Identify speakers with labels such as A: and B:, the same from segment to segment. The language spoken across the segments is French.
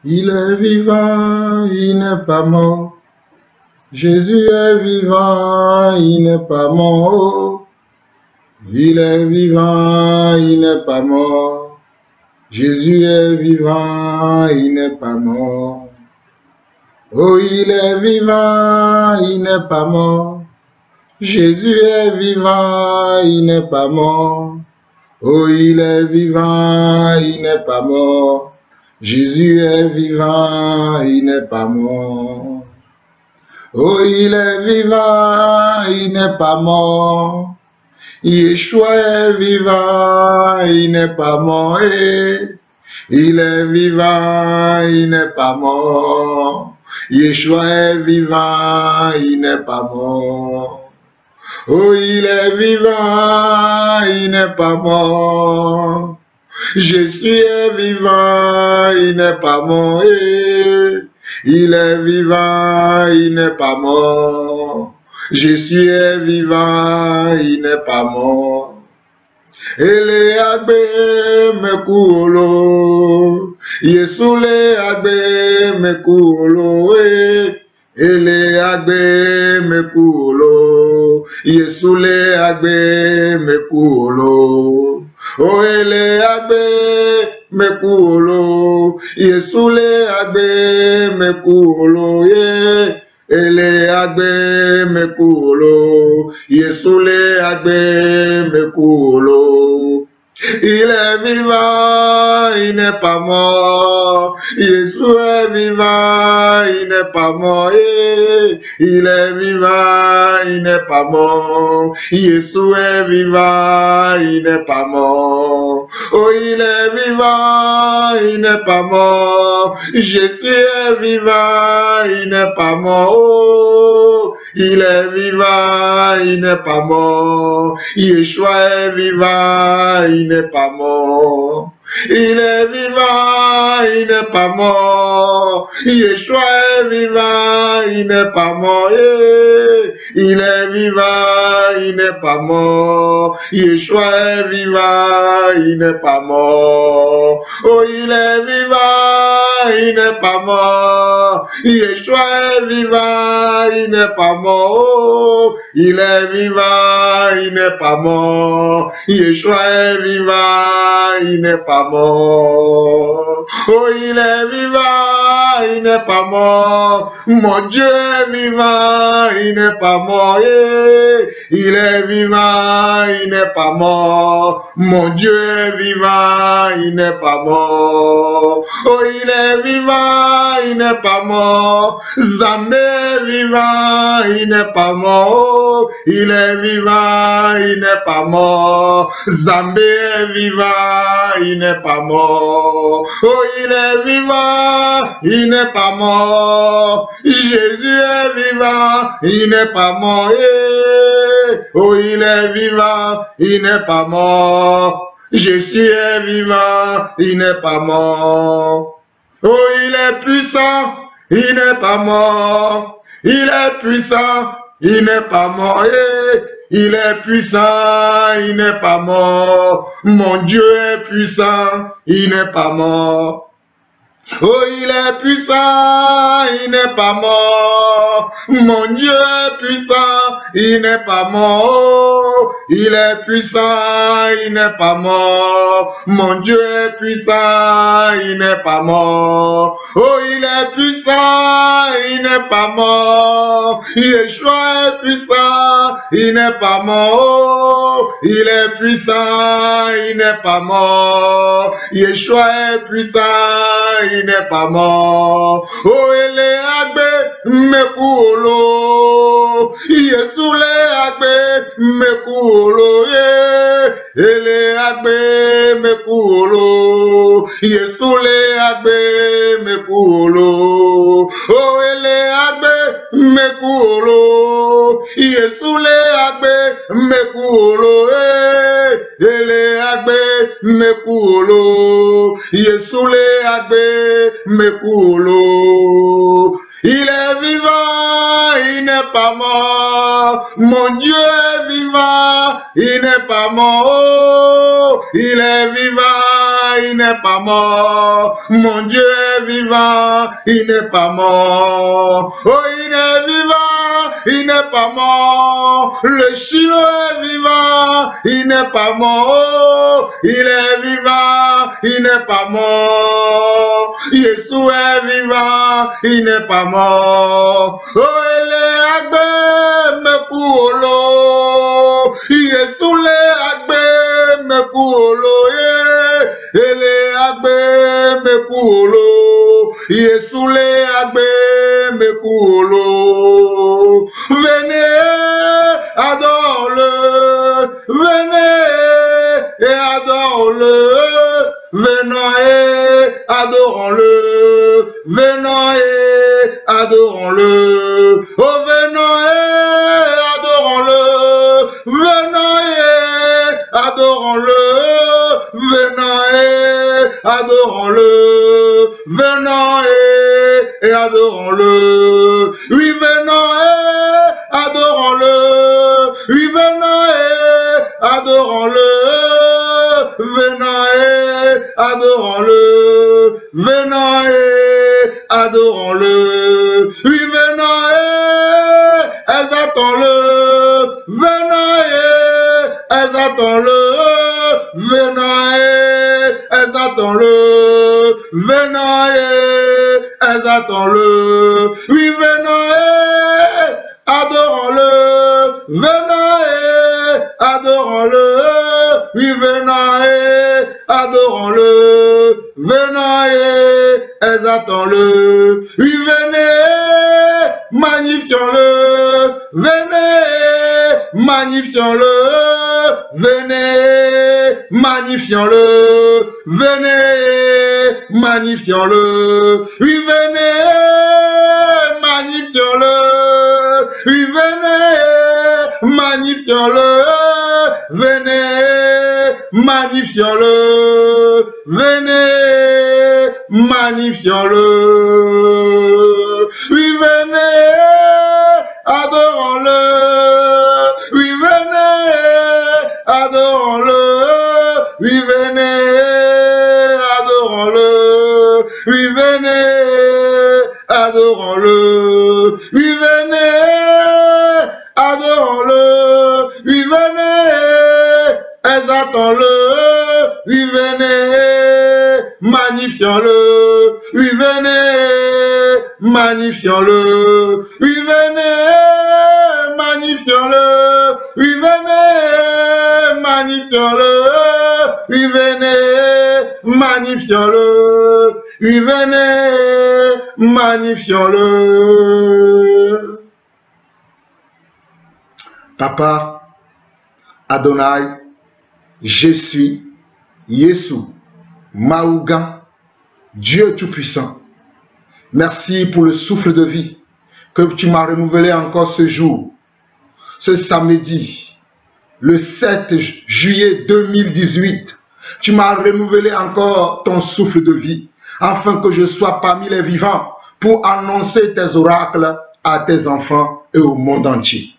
A: Il est vivant, il n'est pas mort. Jésus est vivant, il n'est pas mort. Il est vivant, il n'est pas mort. Jésus est vivant, il n'est pas mort. Oh, il est vivant, il n'est pas mort. Jésus est vivant, il n'est pas mort. Oh, il est vivant, il n'est pas mort. Jésus est vivant, il n'est pas mort. Oh, il est vivant, il n'est pas mort. Yeshua est vivant, il n'est pas mort. Il est vivant, il n'est pas mort. Yeshua est vivant, il n'est pas mort. Oh, il est vivant, il n'est pas mort. Jésus est vivant, il n'est pas mort. Il est vivant, il n'est pas mort. Jésus est vivant, il n'est pas mort. Ele agbe mekuolo, Yesu le agbe mekuolo, ele agbe mekuolo, Yesu le agbe mekuolo, oh ele agbe mekuolo, Yesu le agbe mekuolo, ele agbe mekuolo, Yesu le agbe mekuolo. Il est vivant, il n'est pas mort. Jésus est vivant, il n'est pas mort. Il est vivant, il n'est pas mort. Jésus est vivant, il n'est pas mort. Oh, il est vivant, il n'est pas mort. Jésus est vivant, il n'est pas mort. Oh, il est vivant, il n'est pas mort. Yeshua est vivant, il n'est pas mort. Il est vivant, il n'est pas mort. Yeshua est vivant, il n'est pas mort. Il est vivant, il n'est pas mort. Yeshua est vivant, il n'est pas mort. Oh, il est vivant, il n'est pas mort. Yeshua est vivant, il n'est pas mort. Il est vivant, il n'est pas mort. Yeshua est vivant, il n'est pas mort. Oh, il est vivant, il n'est pas mort. Mon Dieu est vivant, il n'est pas mort. Il est vivant, il n'est pas mort. Mon Dieu est vivant, il n'est pas mort. Oh, il est vivant, il n'est pas mort. Zambé est vivant, il n'est pas mort. Il est vivant, il n'est pas mort. Zambé est vivant, il n'est pas mort. Oh, il est vivant, il n'est pas mort. Jésus est vivant, il n'est pas mort. Oh, il est vivant, il n'est pas mort. Jésus est vivant, il n'est pas mort. Oh, il est puissant, il n'est pas mort. Il est puissant, il n'est pas mort. Il est puissant, il n'est pas mort. Mon Dieu est puissant, il n'est pas mort. Oh, il est puissant, il n'est pas mort. Mon Dieu est puissant, il n'est pas mort. Il est puissant, il n'est pas mort. Mon Dieu est puissant, il n'est pas mort. Oh, il est puissant, il n'est pas mort. Yeshua est puissant, il n'est pas mort. Il est puissant, il n'est pas mort. Yeshua est puissant, il n'est pas mort. Oh, il est agbe mekuolo. Yesu le agbe mekuolo. Il est agbe mekuolo. Yesu le agbe mekuolo. Oh, il est agbe mekuolo. Yesu le agbe mekuolo. Il est agbe mekuolo. Yesu le agbe mekuolo. Il est vivant, il n'est pas mort. Mon Dieu est vivant, il n'est pas mort. Il est vivant, il n'est pas mort. Mon Dieu est vivant, il n'est pas mort. Oh, il est vivant, il n'est pas mort. Le Shiloh est vivant, il n'est pas mort. Il est vivant, il n'est pas mort. Jésus est vivant, il n'est pas mort. Oh, il est agbe me kuolo. Jésus le agbe me kuolo. Il est agbe me kuolo. Jésus le agbe me kuolo. Venez, adore-le. Venez et adore-le. Venons et adorons-le. Venons et adorons-le. Oh, venons et adorons-le. Venons et adorons-le. Venons et adorons-le. Venons et adorons-le. Oui, venons et adorons-le. Oui, venons et adorons-le. Venons et adorons-le. Venons et adorons-le. Oui, venons et exaltons-le. Venons et exaltons-le. Venons et exaltons-le. Venons et exaltons-le. Oui, venons et adorons-le. Venons et adorons-le. Oui, venons et adorons-le. Venons et exaltons-le. Oui, venez, magnifions-le. Venez, magnifions-le. Venez, magnifions-le. Venez, magnifions-le. Oui, venez, magnifions-le. Oui, venez, magnifions-le. Venez, magnifions-le. Venez, magnifions-le. Oui, venez, adorons-le. Oui, venez, adorons-le. Oui, venez, adorons-le. Oui, venez, adorons-le. Oui, venez, adorons-le. Oui, venez, exaltons-le. Oui, venez, magnifions-le. Oui, venez, magnifions-le. Oui, venez, magnifions-le. Oui, venez, magnifions-le. Oui, venez, magnifions-le. Oui, venez, magnifions-le. Papa, Adonai, je suis Yesu, Maouga, Dieu Tout-Puissant. Merci pour le souffle de vie que tu m'as renouvelé encore ce jour, ce samedi, le 7 juillet 2018. Tu m'as renouvelé encore ton souffle de vie, afin que je sois parmi les vivants pour annoncer tes oracles à tes enfants et au monde entier.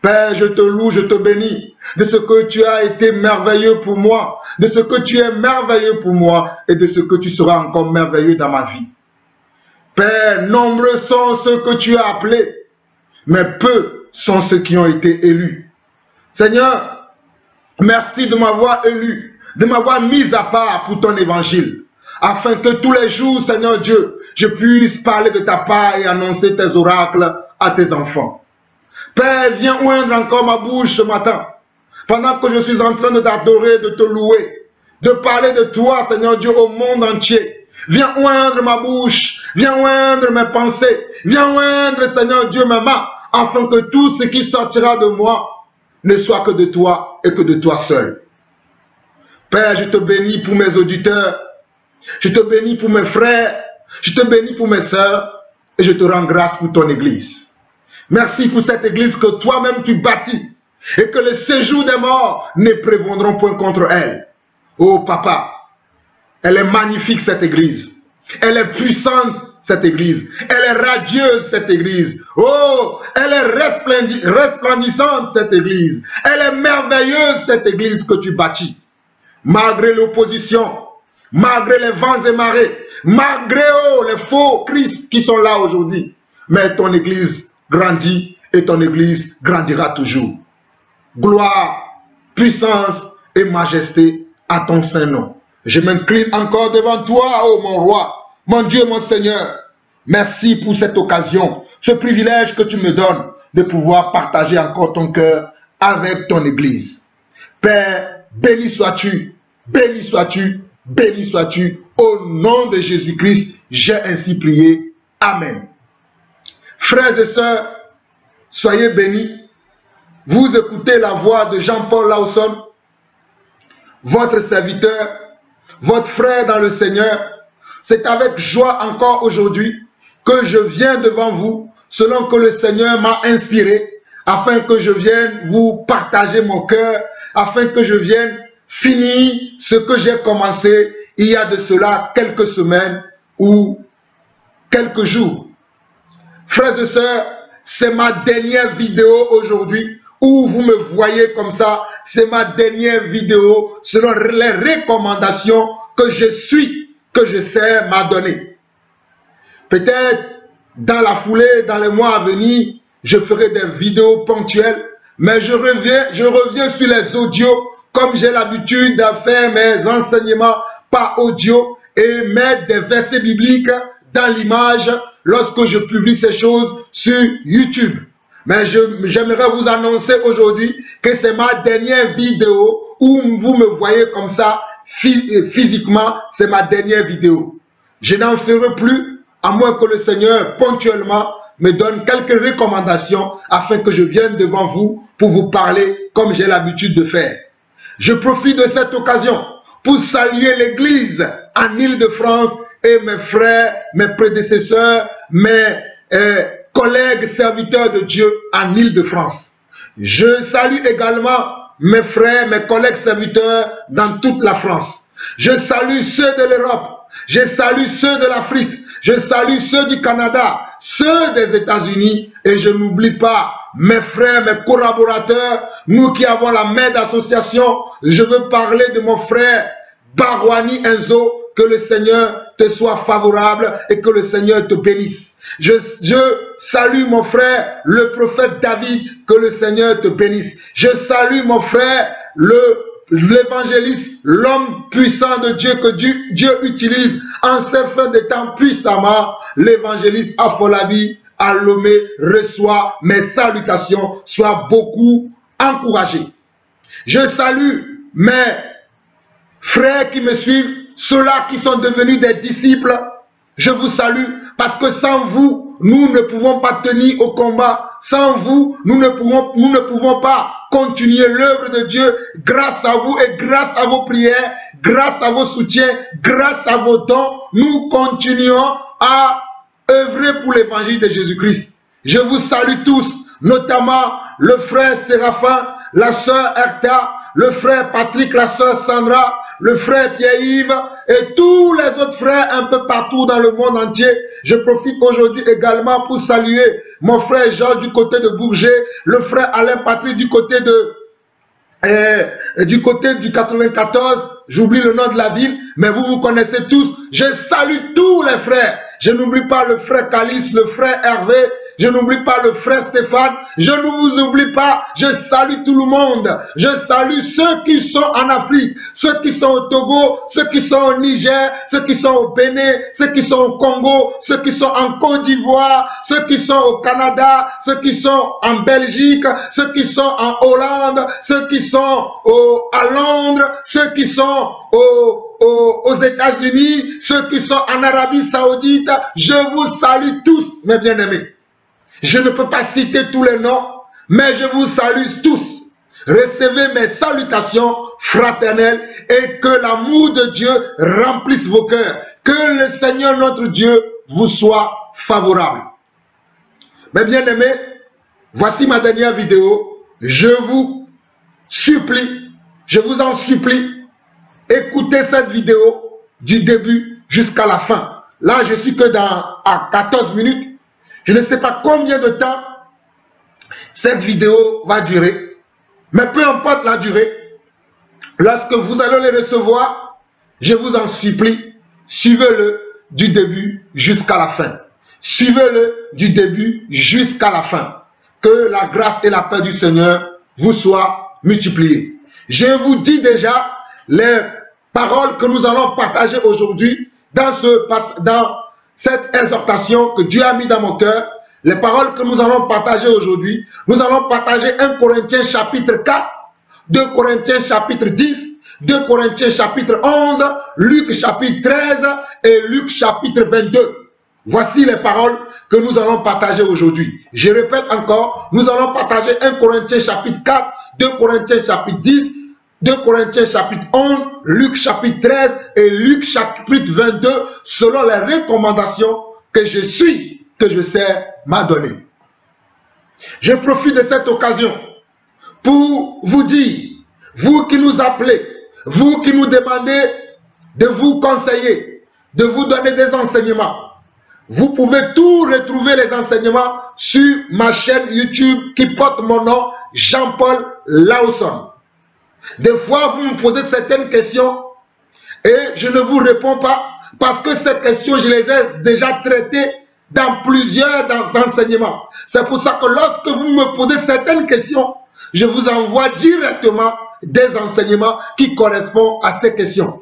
A: Père, je te loue, je te bénis de ce que tu as été merveilleux pour moi, de ce que tu es merveilleux pour moi et de ce que tu seras encore merveilleux dans ma vie. Père, nombreux sont ceux que tu as appelés, mais peu sont ceux qui ont été élus. Seigneur, merci de m'avoir élu, de m'avoir mis à part pour ton évangile, afin que tous les jours, Seigneur Dieu, je puisse parler de ta part et annoncer tes oracles à tes enfants. Père, viens oindre encore ma bouche ce matin, pendant que je suis en train de t'adorer, de te louer, de parler de toi, Seigneur Dieu, au monde entier. Viens oindre ma bouche, viens oindre mes pensées, viens oindre, Seigneur Dieu, mes mains, afin que tout ce qui sortira de moi ne soit que de toi et que de toi seul. Père, je te bénis pour mes auditeurs, je te bénis pour mes frères, je te bénis pour mes sœurs, et je te rends grâce pour ton église. Merci pour cette église que toi-même tu bâtis, et que le séjour des morts ne prévaudront point contre elle. Oh papa, elle est magnifique cette église, elle est puissante cette église, elle est radieuse cette église, oh, elle est resplendissante cette église, elle est merveilleuse cette église que tu bâtis. Malgré l'opposition, malgré les vents et marées, malgré les faux Christ qui sont là aujourd'hui. Mais ton Église grandit et ton Église grandira toujours. Gloire, puissance et majesté à ton saint nom. Je m'incline encore devant toi, ô mon roi, mon Dieu, mon Seigneur. Merci pour cette occasion, ce privilège que tu me donnes de pouvoir partager encore ton cœur avec ton Église. Père, béni sois-tu, béni sois-tu, béni sois-tu. Au nom de Jésus-Christ, j'ai ainsi prié. Amen. Frères et sœurs, soyez bénis. Vous écoutez la voix de Jean-Paul Lawson, votre serviteur, votre frère dans le Seigneur. C'est avec joie encore aujourd'hui que je viens devant vous, selon que le Seigneur m'a inspiré, afin que je vienne vous partager mon cœur, afin que je vienne finir ce que j'ai commencé il y a de cela quelques semaines ou quelques jours. Frères et sœurs, c'est ma dernière vidéo aujourd'hui où vous me voyez comme ça. C'est ma dernière vidéo selon les recommandations que je suis, que je sais m'a donné. Peut-être dans la foulée, dans les mois à venir, je ferai des vidéos ponctuelles, mais je reviens sur les audios comme j'ai l'habitude de faire mes enseignements par audio et mettre des versets bibliques dans l'image lorsque je publie ces choses sur YouTube. Mais j'aimerais vous annoncer aujourd'hui que c'est ma dernière vidéo où vous me voyez comme ça physiquement, c'est ma dernière vidéo. Je n'en ferai plus à moins que le Seigneur ponctuellement me donne quelques recommandations afin que je vienne devant vous pour vous parler comme j'ai l'habitude de faire. Je profite de cette occasion pour saluer l'Église en Île-de-France et mes frères, mes prédécesseurs, mes collègues serviteurs de Dieu en Île-de-France. Je salue également mes frères, mes collègues serviteurs dans toute la France. Je salue ceux de l'Europe, je salue ceux de l'Afrique, je salue ceux du Canada, ceux des États-Unis et je n'oublie pas mes frères, mes collaborateurs, nous qui avons la main d'association. Je veux parler de mon frère Barwani Enzo. Que le Seigneur te soit favorable et que le Seigneur te bénisse. Je salue mon frère, le prophète David, que le Seigneur te bénisse. Je salue mon frère, l'évangéliste, l'homme puissant de Dieu, que Dieu utilise en ces fins de temps puissamment. L'évangéliste Afolabi Alomé reçoit mes salutations, sois beaucoup encouragé. Je salue mes frères qui me suivent, ceux-là qui sont devenus des disciples. Je vous salue parce que sans vous, nous ne pouvons pas tenir au combat. Sans vous, nous ne pouvons pas continuer l'œuvre de Dieu. Grâce à vous et grâce à vos prières, grâce à vos soutiens, grâce à vos dons, nous continuons à œuvrer pour l'évangile de Jésus-Christ. Je vous salue tous, notamment le frère Séraphin, la sœur Erta, le frère Patrick, la sœur Sandra, le frère Pierre-Yves et tous les autres frères un peu partout dans le monde entier. Je profite aujourd'hui également pour saluer mon frère Georges du côté de Bourget, le frère Alain Patrick du côté du 94, j'oublie le nom de la ville, mais vous connaissez tous. Je salue tous les frères. Je n'oublie pas le frère Calice, le frère Hervé, je n'oublie pas le frère Stéphane, je ne vous oublie pas, je salue tout le monde. Je salue ceux qui sont en Afrique, ceux qui sont au Togo, ceux qui sont au Niger, ceux qui sont au Bénin, ceux qui sont au Congo, ceux qui sont en Côte d'Ivoire, ceux qui sont au Canada, ceux qui sont en Belgique, ceux qui sont en Hollande, ceux qui sont à Londres, ceux qui sont aux États-Unis, ceux qui sont en Arabie Saoudite. Je vous salue tous, mes bien-aimés. Je ne peux pas citer tous les noms, mais je vous salue tous. Recevez mes salutations fraternelles et que l'amour de Dieu remplisse vos cœurs. Que le Seigneur notre Dieu vous soit favorable. Mes bien-aimés, voici ma dernière vidéo. Je vous supplie, je vous en supplie, écoutez cette vidéo du début jusqu'à la fin. Là, je suis que à 14 minutes. Je ne sais pas combien de temps cette vidéo va durer, mais peu importe la durée, lorsque vous allez les recevoir, Je vous en supplie, suivez-le du début jusqu'à la fin. Suivez-le du début jusqu'à la fin. Que la grâce et la paix du Seigneur vous soient multipliées. Je vous dis déjà les paroles que nous allons partager aujourd'hui dans cette exhortation que Dieu a mis dans mon cœur. Les paroles que nous allons partager aujourd'hui, nous allons partager 1 Corinthiens chapitre 4, 2 Corinthiens chapitre 10, 2 Corinthiens chapitre 11, Luc chapitre 13 et Luc chapitre 22. Voici les paroles que nous allons partager aujourd'hui. Je répète encore, nous allons partager 1 Corinthiens chapitre 4, 2 Corinthiens chapitre 10, 2 Corinthiens chapitre 11, Luc chapitre 13 et Luc chapitre 22 selon les recommandations que je sais m'a donné. Je profite de cette occasion pour vous dire, vous qui nous appelez, vous qui nous demandez de vous conseiller, de vous donner des enseignements, vous pouvez tout retrouver les enseignements sur ma chaîne YouTube qui porte mon nom, Jean-Paul Lawson. Des fois, vous me posez certaines questions et je ne vous réponds pas parce que ces questions, je les ai déjà traitées dans plusieurs enseignements. C'est pour ça que lorsque vous me posez certaines questions, je vous envoie directement des enseignements qui correspondent à ces questions.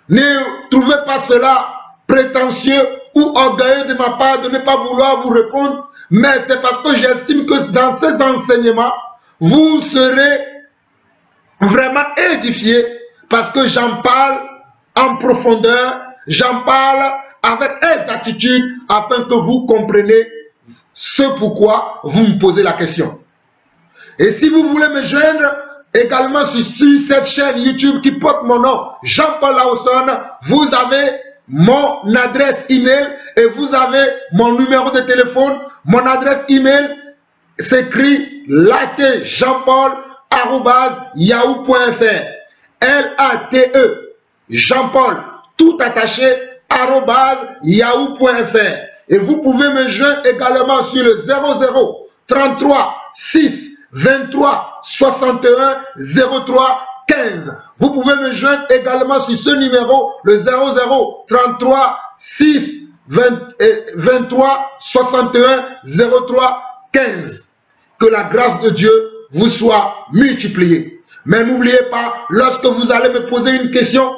A: Ne trouvez pas cela prétentieux ou orgueilleux de ma part de ne pas vouloir vous répondre, mais c'est parce que j'estime que dans ces enseignements, vous serez vraiment édifiés parce que j'en parle en profondeur, j'en parle avec exactitude afin que vous compreniez ce pourquoi vous me posez la question. Et si vous voulez me joindre également sur cette chaîne YouTube qui porte mon nom, Jean-Paul Lawson, vous avez mon adresse email et vous avez mon numéro de téléphone. Mon adresse email s'écrit latejeanpaul@yahoo.fr. L-A-T-E Jean-Paul tout attaché @yahoo.fr. Et vous pouvez me joindre également sur le 00 33 6 23 61 03 15. Vous pouvez me joindre également sur ce numéro, le 00 33 6 23 61 03 15. Que la grâce de Dieu vous soit multipliée. Mais n'oubliez pas, lorsque vous allez me poser une question,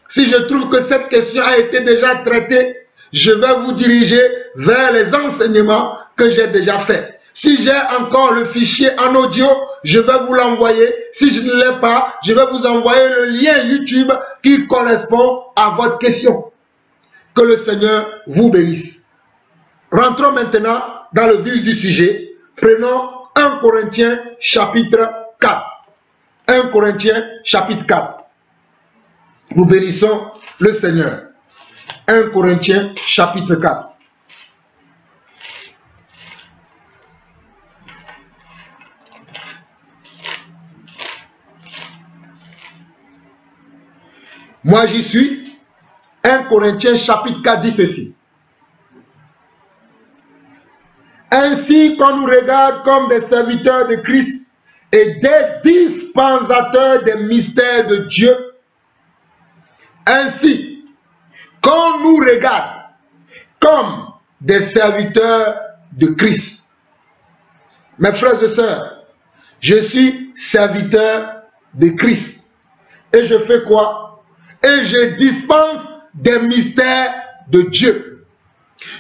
A: si je trouve que cette question a été déjà traitée, je vais vous diriger vers les enseignements que j'ai déjà faits. Si j'ai encore le fichier en audio, je vais vous l'envoyer. Si je ne l'ai pas, je vais vous envoyer le lien YouTube qui correspond à votre question. Que le Seigneur vous bénisse. Rentrons maintenant dans le vif du sujet. Prenons 1 Corinthiens chapitre 4. 1 Corinthiens chapitre 4. Nous bénissons le Seigneur. 1 Corinthiens chapitre 4. Moi j'y suis. 1 Corinthiens chapitre 4 dit ceci. Ainsi qu'on nous regarde comme des serviteurs de Christ et des dispensateurs des mystères de Dieu. Ainsi qu'on nous regarde comme des serviteurs de Christ. Mes frères et sœurs, je suis serviteur de Christ. Et je fais quoi? Et je dispense des mystères de Dieu.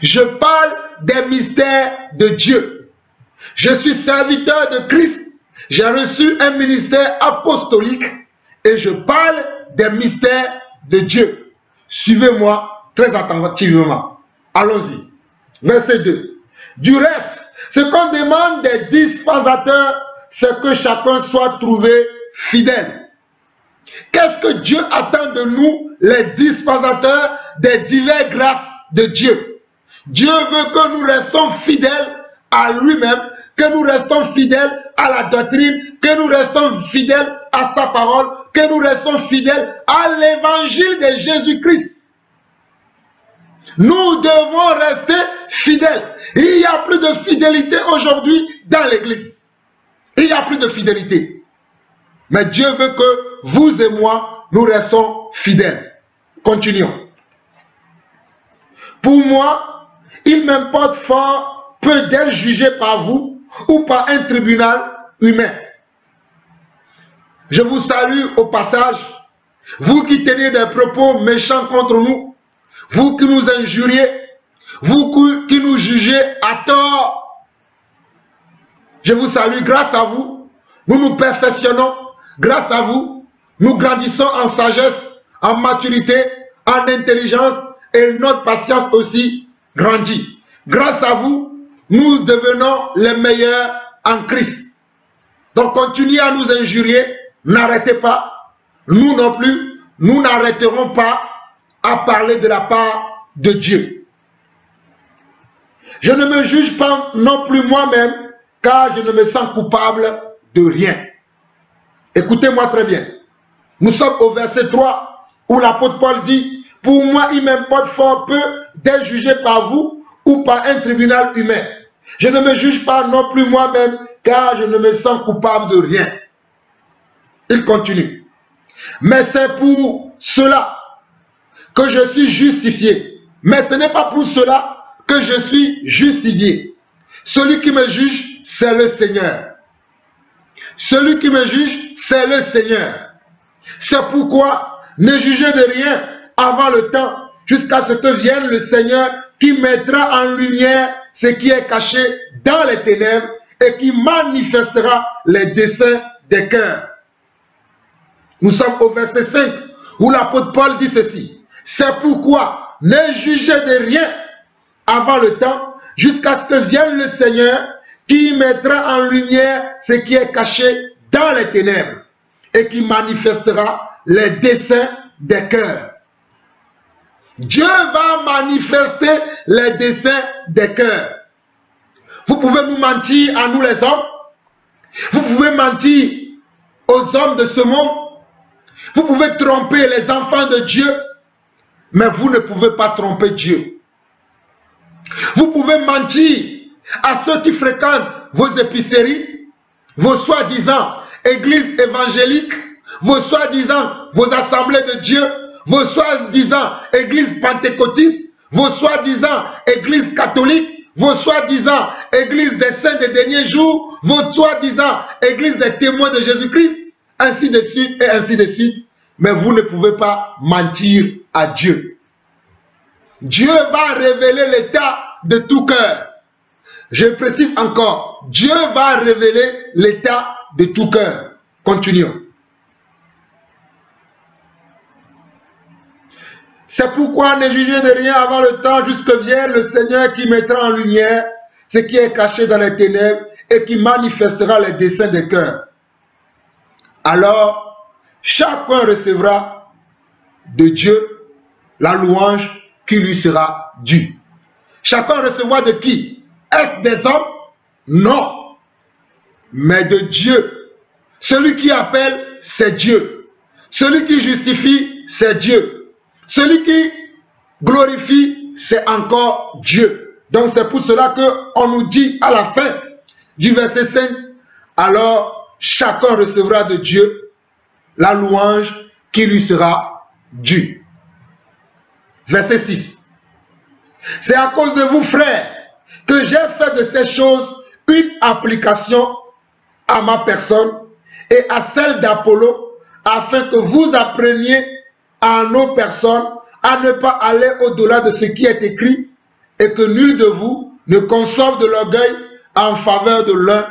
A: Je parle des mystères de Dieu. Je suis serviteur de Christ. J'ai reçu un ministère apostolique et je parle des mystères de Dieu. Suivez-moi très attentivement. Allons-y. Verset 2. Du reste, ce qu'on demande des dispensateurs, c'est que chacun soit trouvé fidèle. Qu'est-ce que Dieu attend de nous, les dispensateurs des diverses grâces de Dieu? Dieu veut que nous restons fidèles à lui-même, que nous restons fidèles à la doctrine, que nous restons fidèles à sa parole, que nous restons fidèles à l'évangile de Jésus-Christ. Nous devons rester fidèles. Il n'y a plus de fidélité aujourd'hui dans l'église. Il n'y a plus de fidélité. Mais Dieu veut que vous et moi, nous restons fidèles. Continuons. Pour moi, il m'importe fort peu d'être jugé par vous ou par un tribunal humain. Je vous salue au passage, vous qui tenez des propos méchants contre nous, vous qui nous injuriez, vous qui nous jugez à tort. Je vous salue, grâce à vous, nous nous perfectionnons, grâce à vous, nous grandissons en sagesse, en maturité, en intelligence et notre patience aussi grandit. Grâce à vous, nous devenons les meilleurs en Christ. Donc continuez à nous injurier, n'arrêtez pas. Nous non plus, nous n'arrêterons pas à parler de la part de Dieu. Je ne me juge pas non plus moi-même, car je ne me sens coupable de rien. Écoutez-moi très bien. Nous sommes au verset 3, où l'apôtre Paul dit, « Pour moi, il m'importe fort peu d'être jugé par vous ou par un tribunal humain. Je ne me juge pas non plus moi-même, car je ne me sens coupable de rien. » Il continue. « Mais c'est pour cela que je suis justifié. Mais ce n'est pas pour cela que je suis justifié. Celui qui me juge, c'est le Seigneur. Celui qui me juge, c'est le Seigneur. C'est pourquoi ne jugez de rien avant le temps, jusqu'à ce que vienne le Seigneur qui mettra en lumière ce qui est caché dans les ténèbres et qui manifestera les desseins des cœurs. » Nous sommes au verset 5 où l'apôtre Paul dit ceci. « C'est pourquoi ne jugez de rien avant le temps, jusqu'à ce que vienne le Seigneur qui mettra en lumière ce qui est caché dans les ténèbres et qui manifestera les desseins des cœurs. » Dieu va manifester les desseins des cœurs. Vous pouvez nous mentir à nous les hommes. Vous pouvez mentir aux hommes de ce monde. Vous pouvez tromper les enfants de Dieu. Mais vous ne pouvez pas tromper Dieu. Vous pouvez mentir à ceux qui fréquentent vos épiceries, vos soi-disant églises évangéliques, vos soi-disant vos assemblées de Dieu, vos soi-disant églises pentecôtistes, vos soi-disant églises catholiques, vos soi-disant églises des saints des derniers jours, vos soi-disant églises des témoins de Jésus-Christ, ainsi de suite et ainsi de suite. Mais vous ne pouvez pas mentir à Dieu. Dieu va révéler l'état de tout cœur. Je précise encore, Dieu va révéler l'état de tout cœur. Continuons. C'est pourquoi ne jugez de rien avant le temps, jusque vienne le Seigneur qui mettra en lumière ce qui est caché dans les ténèbres et qui manifestera les desseins des cœurs. Alors, chacun recevra de Dieu la louange qui lui sera due. Chacun recevra de qui? Est-ce des hommes? Non. Mais de Dieu. Celui qui appelle, c'est Dieu. Celui qui justifie, c'est Dieu. Celui qui glorifie, c'est encore Dieu. Donc c'est pour cela qu'on nous dit à la fin du verset 5, alors chacun recevra de Dieu la louange qui lui sera due. Verset 6. C'est à cause de vous, frères, que j'ai fait de ces choses une application à ma personne et à celle d'Apollo, afin que vous appreniez à nos personnes à ne pas aller au-delà de ce qui est écrit et que nul de vous ne conçoive de l'orgueil en faveur de l'un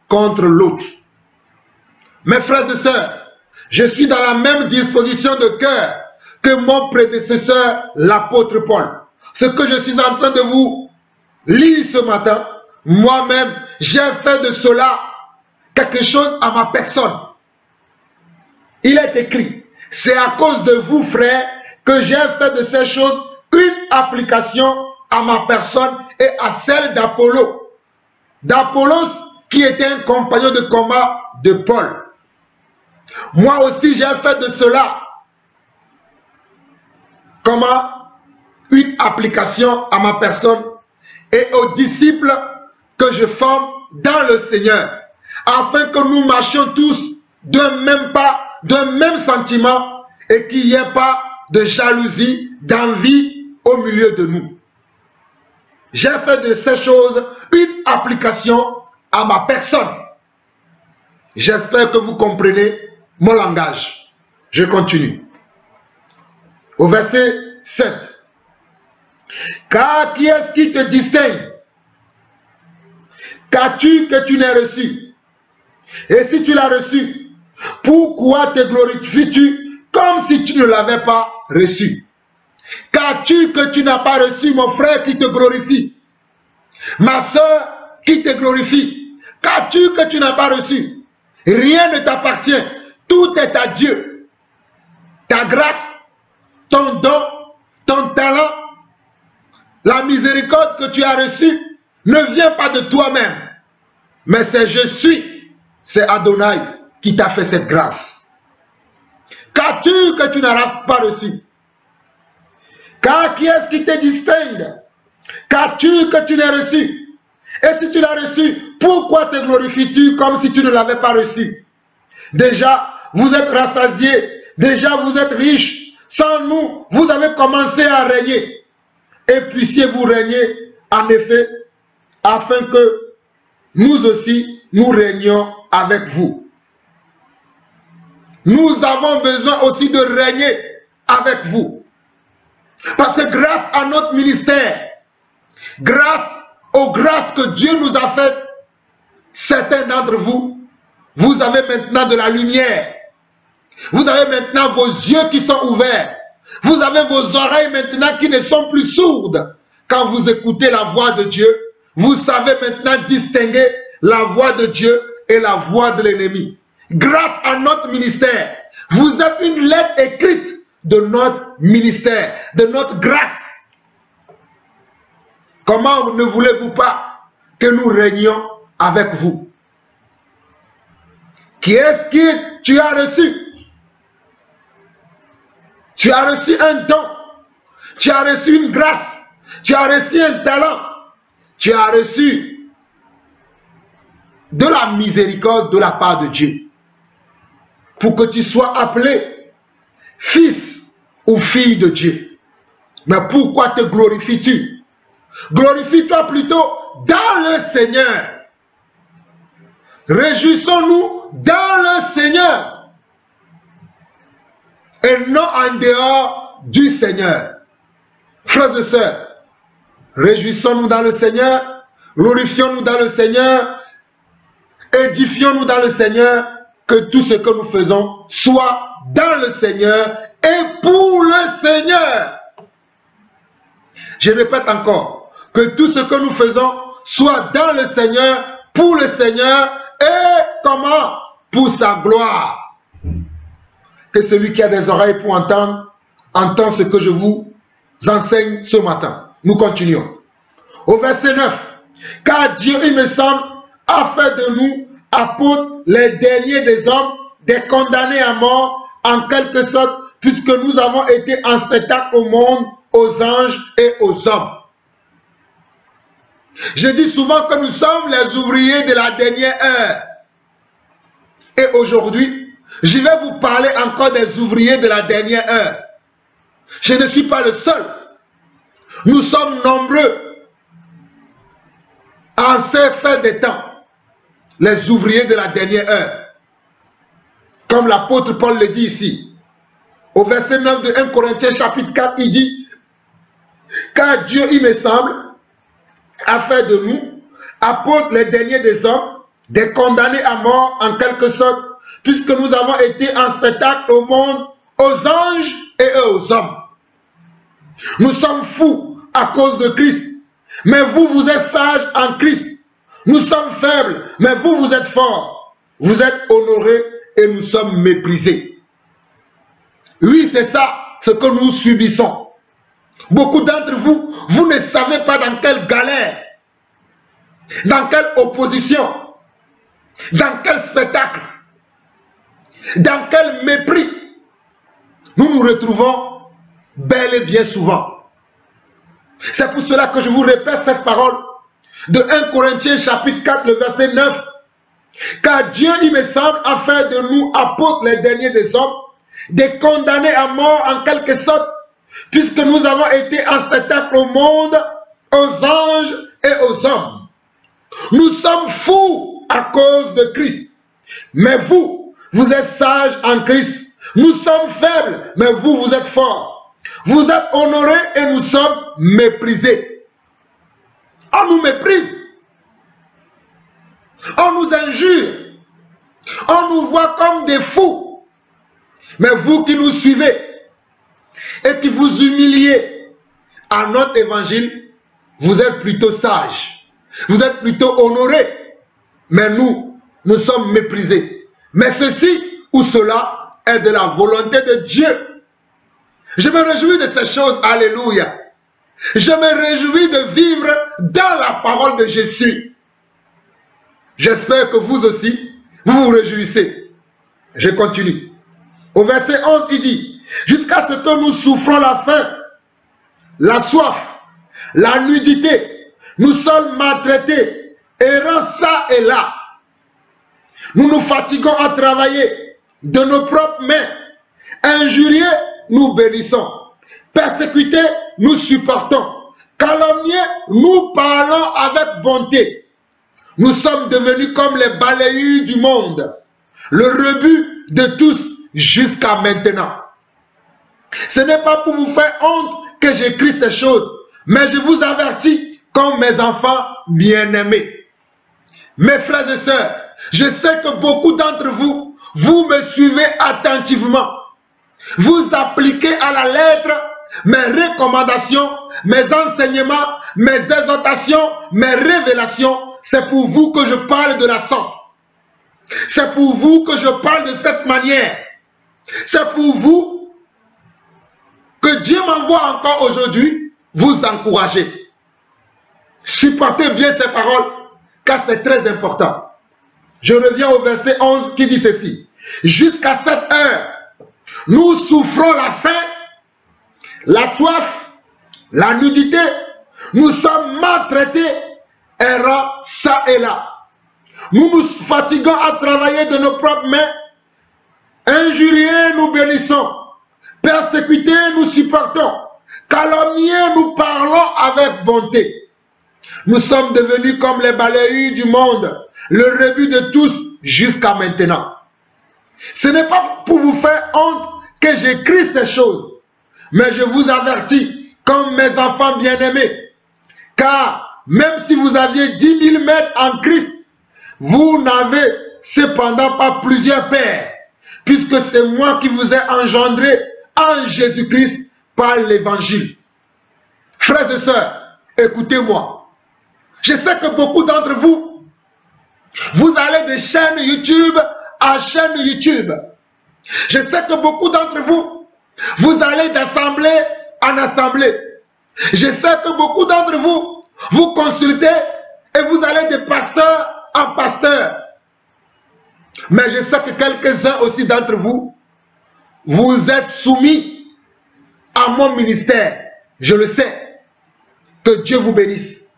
A: contre l'autre. Mes frères et sœurs, je suis dans la même disposition de cœur que mon prédécesseur, l'apôtre Paul. Ce que je suis en train de vous lire ce matin, moi-même, j'ai fait de cela quelque chose à ma personne. Il est écrit, c'est à cause de vous, frères, que j'ai fait de ces choses une application à ma personne et à celle d'Apollo. D'Apollos, qui était un compagnon de combat de Paul. Moi aussi, j'ai fait de cela comment? Une application à ma personne et aux disciples que je forme dans le Seigneur, afin que nous marchions tous d'un même pas, d'un même sentiment et qu'il n'y ait pas de jalousie, d'envie au milieu de nous. J'ai fait de ces choses une application à ma personne. J'espère que vous comprenez mon langage. Je continue. Au verset 7. Car qui est-ce qui te distingue? Qu'as-tu que tu n'aies reçu? Et si tu l'as reçu, pourquoi te glorifies-tu comme si tu ne l'avais pas reçu? Qu'as-tu que tu n'as pas reçu, mon frère qui te glorifie? Ma soeur qui te glorifie? Qu'as-tu que tu n'as pas reçu? Rien ne t'appartient. Tout est à Dieu. Ta grâce, ton don, ton talent, la miséricorde que tu as reçue ne vient pas de toi-même. Mais c'est je suis, c'est Adonai qui t'a fait cette grâce. Qu'as-tu que tu n'as pas reçu? Car qui est-ce qui te distingue? Qu'as-tu que tu n'aies reçu? Et si tu l'as reçu, pourquoi te glorifies-tu comme si tu ne l'avais pas reçu? Déjà, vous êtes rassasiés. Déjà, vous êtes riches. Sans nous, vous avez commencé à régner. Et puissiez-vous régner, en effet, afin que nous aussi, nous régnions avec vous. Nous avons besoin aussi de régner avec vous. Parce que grâce à notre ministère, grâce aux grâces que Dieu nous a faites, certains d'entre vous, vous avez maintenant de la lumière. Vous avez maintenant vos yeux qui sont ouverts. Vous avez vos oreilles maintenant qui ne sont plus sourdes. Quand vous écoutez la voix de Dieu, vous savez maintenant distinguer la voix de Dieu et la voix de l'ennemi. Grâce à notre ministère, vous êtes une lettre écrite de notre ministère, de notre grâce. Comment ne voulez-vous pas que nous régnions avec vous? Qui est-ce que tu as reçu? Tu as reçu un don, tu as reçu une grâce, tu as reçu un talent, tu as reçu de la miséricorde de la part de Dieu. Pour que tu sois appelé fils ou fille de Dieu. Mais pourquoi te glorifies-tu? Glorifie-toi plutôt dans le Seigneur. Réjouissons-nous dans le Seigneur. Et non en dehors du Seigneur. Frères et sœurs, réjouissons-nous dans le Seigneur, glorifions-nous dans le Seigneur, édifions-nous dans le Seigneur, que tout ce que nous faisons soit dans le Seigneur et pour le Seigneur. Je répète encore, que tout ce que nous faisons soit dans le Seigneur, pour le Seigneur et comment? Pour sa gloire. Que celui qui a des oreilles pour entendre, entend ce que je vous enseigne ce matin. Nous continuons. Au verset 9. Car Dieu, il me semble, a fait de nous apôtres les derniers des hommes, des condamnés à mort, en quelque sorte, puisque nous avons été en spectacle au monde, aux anges et aux hommes. Je dis souvent que nous sommes les ouvriers de la dernière heure. Et aujourd'hui, je vais vous parler encore des ouvriers de la dernière heure. Je ne suis pas le seul. Nous sommes nombreux en ces faits des temps. Les ouvriers de la dernière heure. Comme l'apôtre Paul le dit ici. Au verset 9 de 1 Corinthiens chapitre 4, il dit: car Dieu, il me semble, a fait de nous apôtres les derniers des hommes, des condamnés à mort en quelque sorte, puisque nous avons été en spectacle au monde, aux anges et aux hommes. Nous sommes fous à cause de Christ, mais vous, vous êtes sages en Christ. Nous sommes faibles, mais vous, vous êtes forts. Vous êtes honorés et nous sommes méprisés. Oui, c'est ça ce que nous subissons. Beaucoup d'entre vous, vous ne savez pas dans quelle galère, dans quelle opposition, dans quel spectacle, dans quel mépris nous nous retrouvons bel et bien souvent. C'est pour cela que je vous répète cette parole de 1 Corinthiens chapitre 4, le verset 9. Car Dieu, il me semble, a fait de nous apôtres les derniers des hommes, des condamnés à mort en quelque sorte, puisque nous avons été en spectacle au monde, aux anges et aux hommes. Nous sommes fous à cause de Christ. Mais vous, vous êtes sages en Christ. Nous sommes faibles, mais vous, vous êtes forts. Vous êtes honorés et nous sommes méprisés. On nous méprise. On nous injure. On nous voit comme des fous. Mais vous qui nous suivez et qui vous humiliez à notre évangile, vous êtes plutôt sages. Vous êtes plutôt honorés. Mais nous sommes méprisés. Mais ceci ou cela est de la volonté de Dieu. Je me réjouis de ces choses. Alléluia. Je me réjouis de vivre dans la parole de Jésus. J'espère que vous aussi, vous vous réjouissez. Je continue. Au verset 11, il dit, jusqu'à ce que nous souffrons la faim, la soif, la nudité, nous sommes maltraités, errant ça et là. Nous nous fatiguons à travailler de nos propres mains. Injuriés, nous bénissons. Persécutés, nous supportons. Calomniés, nous parlons avec bonté. Nous sommes devenus comme les balayures du monde, le rebut de tous jusqu'à maintenant. Ce n'est pas pour vous faire honte que j'écris ces choses, mais je vous avertis comme mes enfants bien-aimés. Mes frères et sœurs, je sais que beaucoup d'entre vous, vous me suivez attentivement. Vous appliquez à la lettre mes recommandations, mes enseignements, mes exhortations, mes révélations. C'est pour vous que je parle de la sorte. C'est pour vous que je parle de cette manière. C'est pour vous que Dieu m'envoie encore aujourd'hui vous encourager. Supportez bien ces paroles, car c'est très important. Je reviens au verset 11 qui dit ceci. Jusqu'à cette heure, nous souffrons la faim, la soif, la nudité. Nous sommes maltraités, errant ça et là. Nous nous fatiguons à travailler de nos propres mains. Injuriés, nous bénissons. Persécutés, nous supportons. Calomniés, nous parlons avec bonté. Nous sommes devenus comme les balayures du monde, le rebut de tous jusqu'à maintenant. Ce n'est pas pour vous faire honte que j'écris ces choses, mais je vous avertis comme mes enfants bien-aimés, car même si vous aviez 10 000 maîtres en Christ, vous n'avez cependant pas plusieurs pères, puisque c'est moi qui vous ai engendré en Jésus-Christ par l'évangile. Frères et sœurs, écoutez-moi. Je sais que beaucoup d'entre vous, vous allez de chaîne YouTube à chaîne YouTube. Je sais que beaucoup d'entre vous, vous allez d'assemblée en assemblée. Je sais que beaucoup d'entre vous, vous consultez et vous allez de pasteur en pasteur. Mais je sais que quelques-uns aussi d'entre vous, vous êtes soumis à mon ministère. Je le sais. Que Dieu vous bénisse.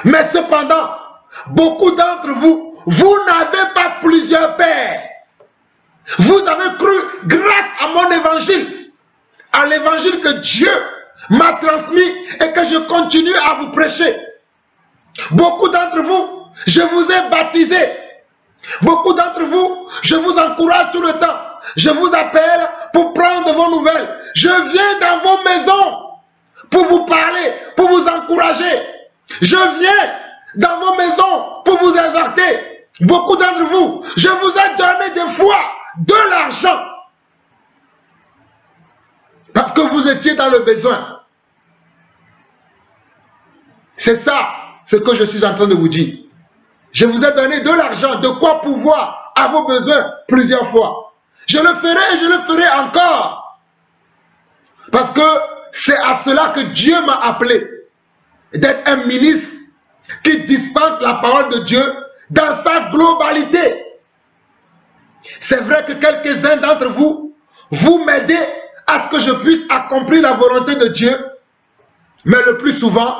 A: Mais cependant, beaucoup d'entre vous, vous n'avez pas plusieurs pères. Vous avez cru grâce à mon évangile, à l'évangile que Dieu m'a transmis et que je continue à vous prêcher. Beaucoup d'entre vous, je vous ai baptisé. Beaucoup d'entre vous, je vous encourage tout le temps. Je vous appelle pour prendre vos nouvelles. Je viens dans vos maisons pour vous parler, pour vous encourager. Je viens dans vos maisons pour vous exhorter. Beaucoup d'entre vous, je vous ai donné des fois de l'argent parce que vous étiez dans le besoin. C'est ça ce que je suis en train de vous dire. Je vous ai donné de l'argent, de quoi pouvoir à vos besoins plusieurs fois. Je le ferai et je le ferai encore. Parce que c'est à cela que Dieu m'a appelé. D'être un ministre qui dispense la parole de Dieu dans sa globalité. C'est vrai que quelques-uns d'entre vous, vous m'aidez à ce que je puisse accomplir la volonté de Dieu. Mais le plus souvent,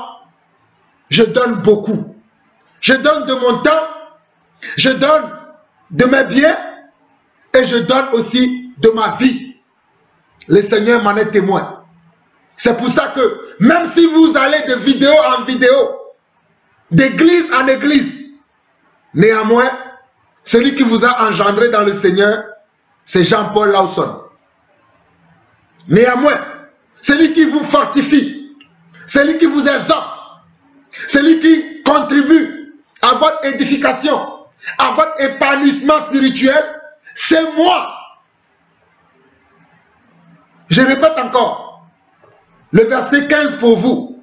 A: je donne beaucoup. Je donne de mon temps, je donne de mes biens et je donne aussi de ma vie. Le Seigneur m'en est témoin. C'est pour ça que même si vous allez de vidéo en vidéo, d'église en église, néanmoins, celui qui vous a engendré dans le Seigneur, c'est Jean-Paul Lawson. Néanmoins, celui qui vous fortifie, celui qui vous exhorte, celui qui contribue à votre édification, à votre épanouissement spirituel, c'est moi. Je répète encore, le verset 15 pour vous.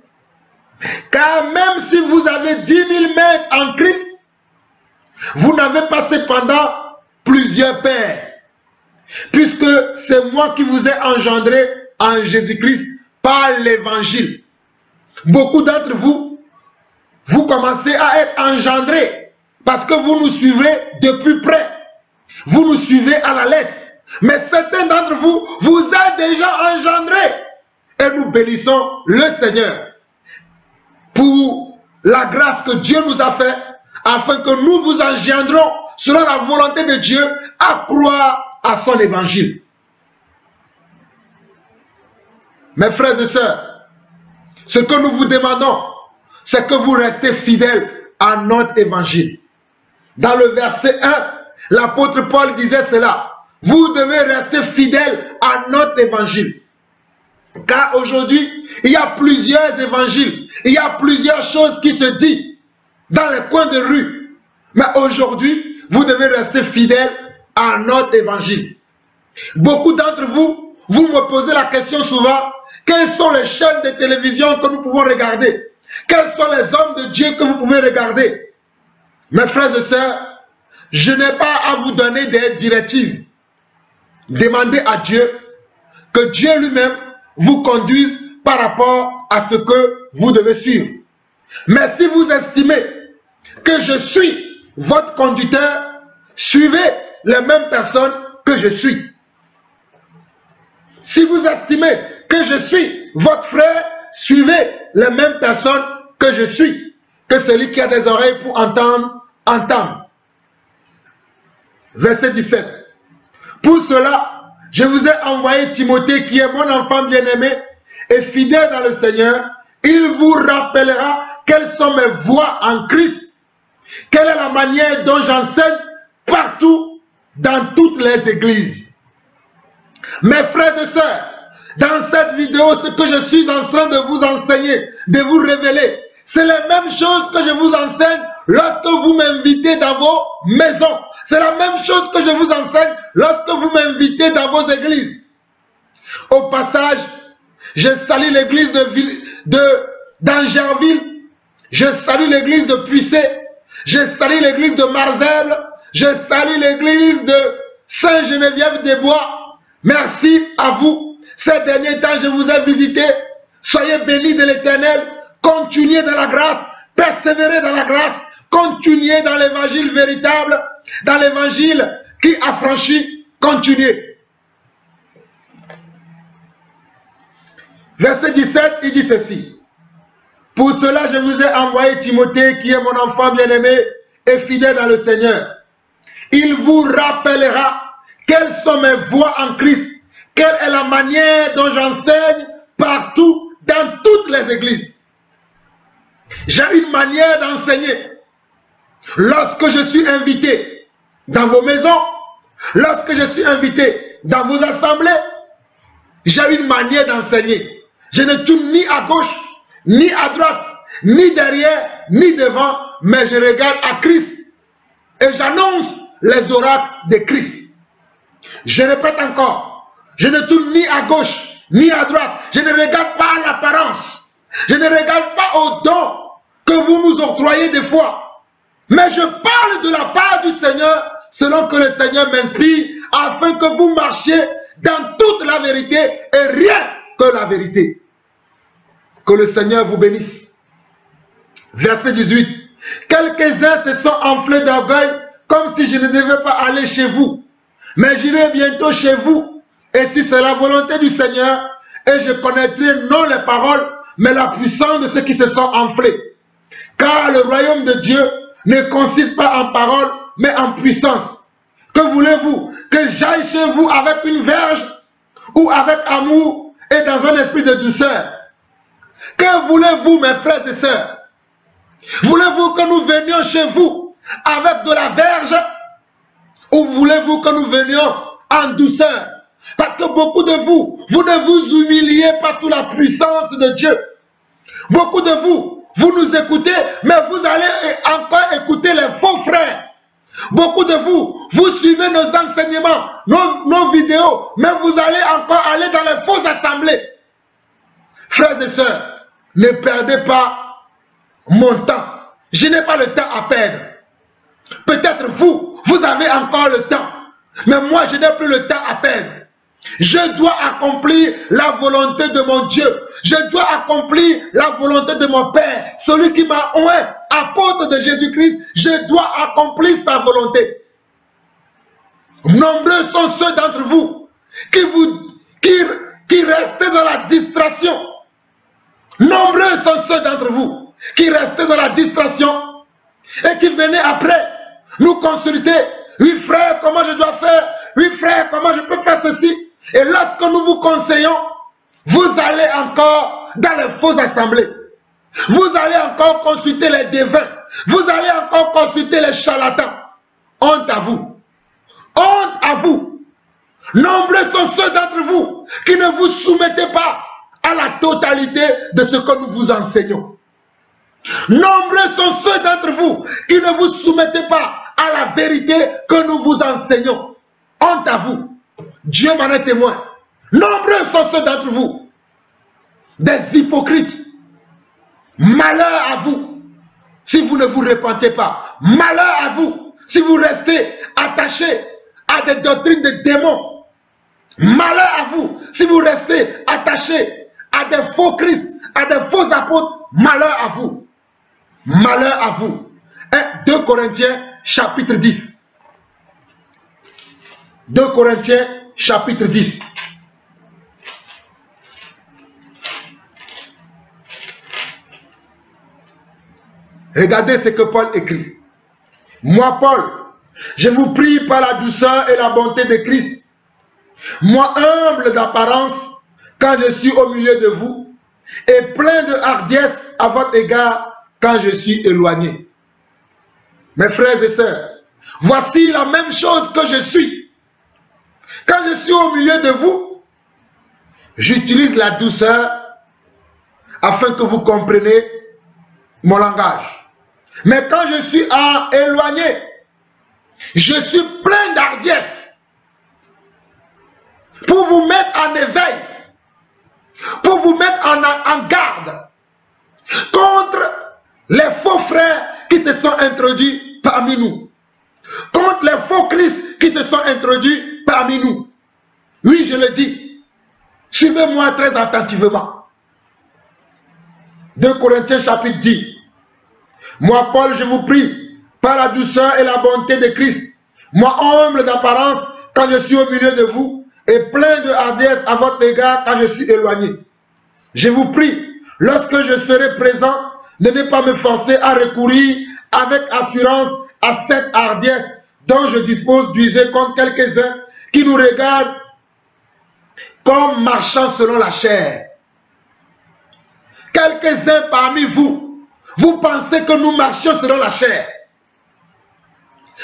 A: Car même si vous avez 10 000 mètres en Christ, vous n'avez pas cependant plusieurs pères, puisque c'est moi qui vous ai engendré en Jésus-Christ par l'évangile. Beaucoup d'entre vous, vous commencez à être engendrés parce que vous nous suivez de plus près. Vous nous suivez à la lettre. Mais certains d'entre vous, vous êtes déjà engendrés. Et nous bénissons le Seigneur pour la grâce que Dieu nous a faite, afin que nous vous engendrons selon la volonté de Dieu à croire à son évangile. Mes frères et sœurs, ce que nous vous demandons, c'est que vous restez fidèles à notre évangile. Dans le verset 1, l'apôtre Paul disait cela. Vous devez rester fidèles à notre évangile. Car aujourd'hui, il y a plusieurs évangiles. Il y a plusieurs choses qui se disent dans les coins de rue. Mais aujourd'hui, vous devez rester fidèles à notre évangile. Beaucoup d'entre vous, vous me posez la question souvent, quelles sont les chaînes de télévision que nous pouvons regarder? Quels sont les hommes de Dieu que vous pouvez regarder? Mes frères et sœurs, je n'ai pas à vous donner des directives. Demandez à Dieu que Dieu lui-même vous conduise par rapport à ce que vous devez suivre. Mais si vous estimez que je suis votre conducteur, suivez les mêmes personnes que je suis. Si vous estimez que je suis votre frère, suivez les mêmes personnes que je suis. Que celui qui a des oreilles pour entendre, entende. Verset 17. Pour cela, je vous ai envoyé Timothée, qui est mon enfant bien-aimé et fidèle dans le Seigneur. Il vous rappellera quelles sont mes voies en Christ, quelle est la manière dont j'enseigne partout, dans toutes les églises. Mes frères et sœurs, dans cette vidéo, ce que je suis en train de vous enseigner, de vous révéler, c'est les mêmes choses que je vous enseigne lorsque vous m'invitez dans vos maisons. C'est la même chose que je vous enseigne lorsque vous m'invitez dans vos églises. Au passage, je salue l'église d'Angerville, je salue l'église de Puissé, je salue l'église de Marzel, je salue l'église de Saint-Geneviève-des-Bois. Merci à vous. Ces derniers temps, je vous ai visité. Soyez bénis de l'Éternel. Continuez dans la grâce. Persévérez dans la grâce. Continuez dans l'évangile véritable. Dans l'évangile qui affranchit. Continuez. Verset 17, il dit ceci. Pour cela, je vous ai envoyé Timothée, qui est mon enfant bien-aimé et fidèle dans le Seigneur. Il vous rappellera quelles sont mes voies en Christ, quelle est la manière dont j'enseigne partout, dans toutes les églises. J'ai une manière d'enseigner. Lorsque je suis invité dans vos maisons, lorsque je suis invité dans vos assemblées, j'ai une manière d'enseigner. Je ne tourne ni à gauche, ni à droite, ni derrière, ni devant, mais je regarde à Christ et j'annonce les oracles de Christ. Je répète encore, je ne tourne ni à gauche, ni à droite. Je ne regarde pas à l'apparence. Je ne regarde pas au don que vous nous octroyez des fois. Mais je parle de la part du Seigneur, selon que le Seigneur m'inspire, afin que vous marchiez dans toute la vérité et rien que la vérité. Que le Seigneur vous bénisse. Verset 18. Quelques-uns se sont enflés d'orgueil, comme si je ne devais pas aller chez vous. Mais j'irai bientôt chez vous. Et si c'est la volonté du Seigneur, et je connaîtrai non les paroles, mais la puissance de ceux qui se sont enflés. Car le royaume de Dieu ne consiste pas en paroles, mais en puissance. Que voulez-vous? Que j'aille chez vous avec une verge? ou avec amour et dans un esprit de douceur. Que voulez-vous, mes frères et sœurs? Voulez-vous que nous venions chez vous avec de la verge ou voulez-vous que nous venions en douceur? Parce que beaucoup de vous, vous ne vous humiliez pas sous la puissance de Dieu. Beaucoup de vous, vous nous écoutez, mais vous allez encore écouter les faux frères. Beaucoup de vous, vous suivez nos enseignements, nos vidéos, mais vous allez encore aller dans les fausses assemblées. Frères et sœurs, ne perdez pas mon temps. Je n'ai pas le temps à perdre. Peut-être vous, vous avez encore le temps, mais moi, je n'ai plus le temps à perdre. Je dois accomplir la volonté de mon Dieu. Je dois accomplir la volonté de mon Père. Celui qui m'a oint, apôtre de Jésus-Christ, je dois accomplir sa volonté. Nombreux sont ceux d'entre vous qui restaient dans la distraction. Nombreux sont ceux d'entre vous qui restaient dans la distraction et qui venaient après nous consulter. Oui frère, comment je dois faire? Oui frère, comment je peux faire ceci? Et lorsque nous vous conseillons, vous allez encore dans les fausses assemblées. Vous allez encore consulter les devins. Vous allez encore consulter les charlatans. Honte à vous. Honte à vous. Nombreux sont ceux d'entre vous qui ne vous soumettez pas à la totalité de ce que nous vous enseignons. Nombreux sont ceux d'entre vous qui ne vous soumettez pas à la vérité que nous vous enseignons. Honte à vous. Dieu m'en est témoin. Nombreux sont ceux d'entre vous, des hypocrites. Malheur à vous si vous ne vous repentez pas. Malheur à vous si vous restez attachés à des doctrines de démons. Malheur à vous si vous restez attachés à des faux Christ, à des faux apôtres. Malheur à vous. Malheur à vous. 2 Corinthiens chapitre 10. 2 Corinthiens chapitre 10. Regardez ce que Paul écrit. Moi, Paul, je vous prie par la douceur et la bonté de Christ, moi humble d'apparence quand je suis au milieu de vous, et plein de hardiesse à votre égard quand je suis éloigné. Mes frères et sœurs, voici la même chose que je suis. Quand je suis au milieu de vous, j'utilise la douceur afin que vous compreniez mon langage. Mais quand je suis éloigné, je suis plein d'hardiesse pour vous mettre en éveil, pour vous mettre en garde contre les faux frères qui se sont introduits parmi nous, contre les faux Christ qui se sont introduits parmi nous. Oui, je le dis. Suivez-moi très attentivement. 2 Corinthiens chapitre 10. Moi, Paul, je vous prie, par la douceur et la bonté de Christ, moi humble d'apparence quand je suis au milieu de vous, et plein de hardiesse à votre égard quand je suis éloigné. Je vous prie, lorsque je serai présent, de ne pas me forcer à recourir avec assurance à cette hardiesse dont je dispose d'user contre quelques-uns qui nous regardent comme marchant selon la chair. Quelques-uns parmi vous, vous pensez que nous marchions selon la chair.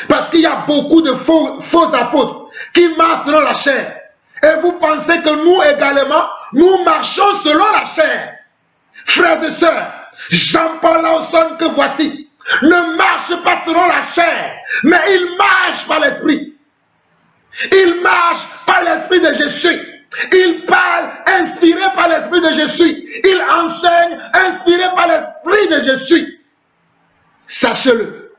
A: Parce qu'il y a beaucoup de faux apôtres qui marchent selon la chair. Et vous pensez que nous également, nous marchons selon la chair. Frères et sœurs, Jean-Paul Lawson que voici, ne marche pas selon la chair, mais il marche par l'esprit. Il marche par l'esprit de Jésus. Il parle inspiré par l'esprit de Jésus. Il enseigne inspiré par l'esprit de Jésus. Sachez-le.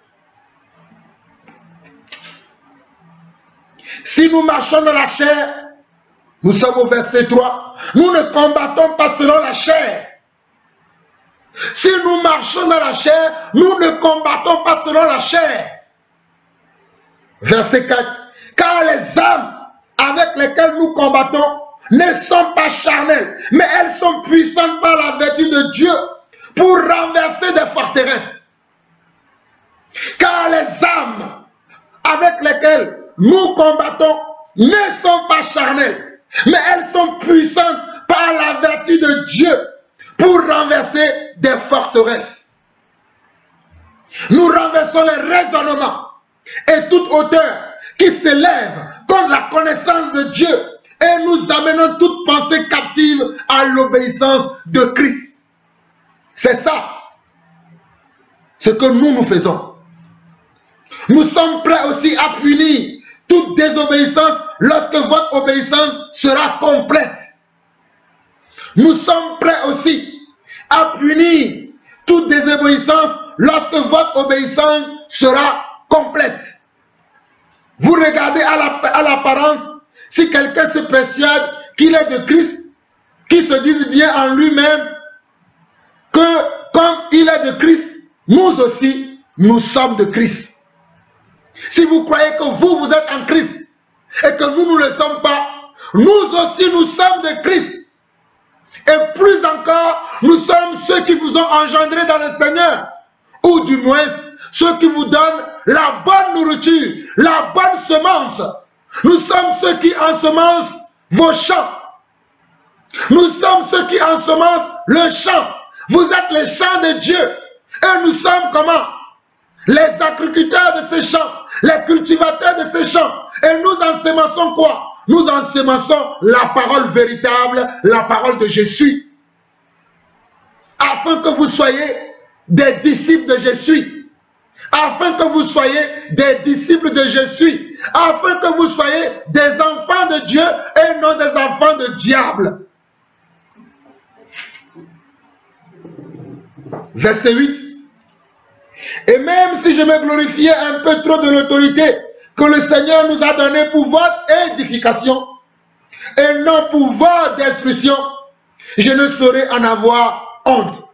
A: Si nous marchons dans la chair, nous sommes au verset 3, nous ne combattons pas selon la chair. Si nous marchons dans la chair, nous ne combattons pas selon la chair. Verset 4. Car les âmes avec lesquelles nous combattons ne sont pas charnelles, mais elles sont puissantes par la vertu de Dieu pour renverser des forteresses. Car les âmes avec lesquelles nous combattons ne sont pas charnelles, mais elles sont puissantes par la vertu de Dieu pour renverser des forteresses. Nous renversons les raisonnements et toute hauteur qui s'élève contre la connaissance de Dieu et nous amenons toute pensée captive à l'obéissance de Christ. C'est ça ce que nous faisons. Nous sommes prêts aussi à punir toute désobéissance lorsque votre obéissance sera complète. Nous sommes prêts aussi à punir toute désobéissance lorsque votre obéissance sera complète. Vous regardez à l'apparence, si quelqu'un se persuade qu'il est de Christ, qu'il se dise bien en lui-même que comme il est de Christ, nous aussi, nous sommes de Christ. Si vous croyez que vous êtes en Christ et que nous ne le sommes pas, nous aussi nous sommes de Christ. Et plus encore, nous sommes ceux qui vous ont engendrés dans le Seigneur, ou du moins ceux qui vous donnent la bonne nourriture, la bonne semence. Nous sommes ceux qui ensemencent vos champs. Nous sommes ceux qui ensemencent le champ. Vous êtes les champs de Dieu. Et nous sommes comment? Les agriculteurs de ces champs, les cultivateurs de ces champs. Et nous ensemençons quoi? Nous ensemençons la parole véritable, la parole de Jésus. Afin que vous soyez des disciples de Jésus. Afin que vous soyez des disciples de Jésus. Afin que vous soyez des enfants de Dieu et non des enfants de diable. Verset 8. Et même si je me glorifiais un peu trop de l'autorité que le Seigneur nous a donnée pour votre édification et non pour votre destruction, je ne saurais en avoir honte.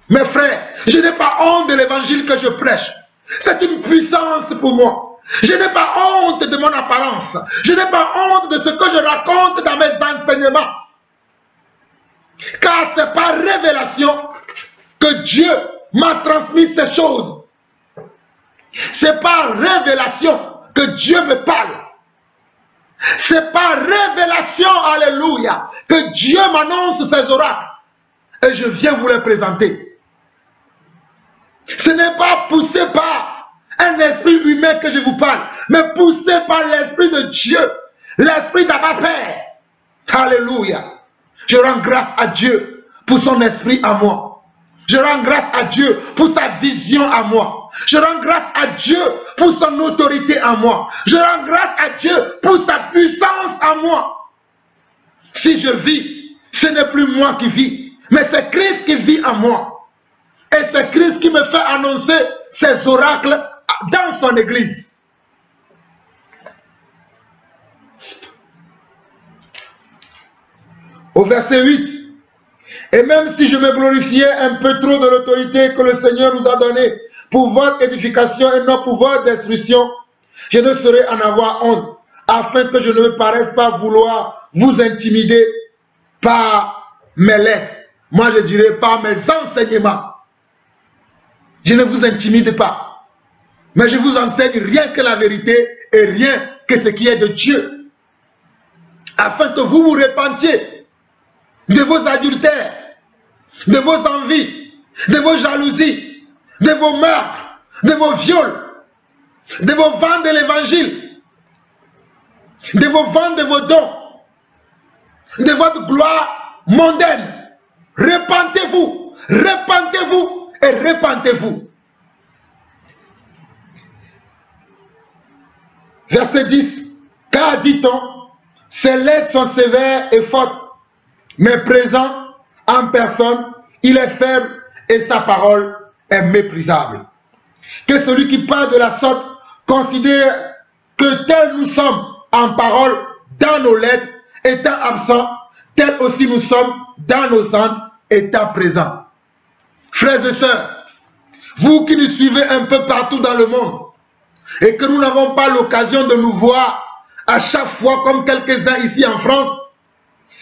A: Mes frères, je n'ai pas honte de l'évangile que je prêche. C'est une puissance pour moi. Je n'ai pas honte de mon apparence. Je n'ai pas honte de ce que je raconte dans mes enseignements. Car c'est par révélation que Dieu m'a transmis ces choses. C'est par révélation que Dieu me parle. C'est par révélation, alléluia, que Dieu m'annonce ses oracles. Et je viens vous les présenter. Ce n'est pas poussé par un esprit humain que je vous parle, mais poussé par l'esprit de Dieu, l'esprit d'Abba Père. Alléluia. Je rends grâce à Dieu pour son esprit à moi. Je rends grâce à Dieu pour sa vision à moi. Je rends grâce à Dieu pour son autorité à moi. Je rends grâce à Dieu pour sa puissance à moi. Si je vis, ce n'est plus moi qui vis, mais c'est Christ qui vit en moi. Et c'est Christ qui me fait annoncer ses oracles dans son église. Au verset 8. Et même si je me glorifiais un peu trop de l'autorité que le Seigneur nous a donnée pour votre édification et non pour votre destruction, je ne saurais en avoir honte, afin que je ne me paraisse pas vouloir vous intimider par mes lettres. Moi je dirais par mes enseignements. Je ne vous intimide pas, mais je vous enseigne rien que la vérité et rien que ce qui est de Dieu, afin que vous vous repentiez de vos adultères, de vos envies, de vos jalousies, de vos meurtres, de vos viols, de vos ventes de l'évangile, de vos ventes de vos dons, de votre gloire mondaine. Repentez-vous, repentez-vous et repentez-vous. Verset 10. Car dit-on, ces lettres sont sévères et fortes, mais présent en personne, il est faible et sa parole est méprisable. Que celui qui parle de la sorte considère que tel nous sommes en parole dans nos lettres, étant absents, tel aussi nous sommes dans nos centres, étant présents. Frères et sœurs, vous qui nous suivez un peu partout dans le monde, et que nous n'avons pas l'occasion de nous voir à chaque fois comme quelques-uns ici en France,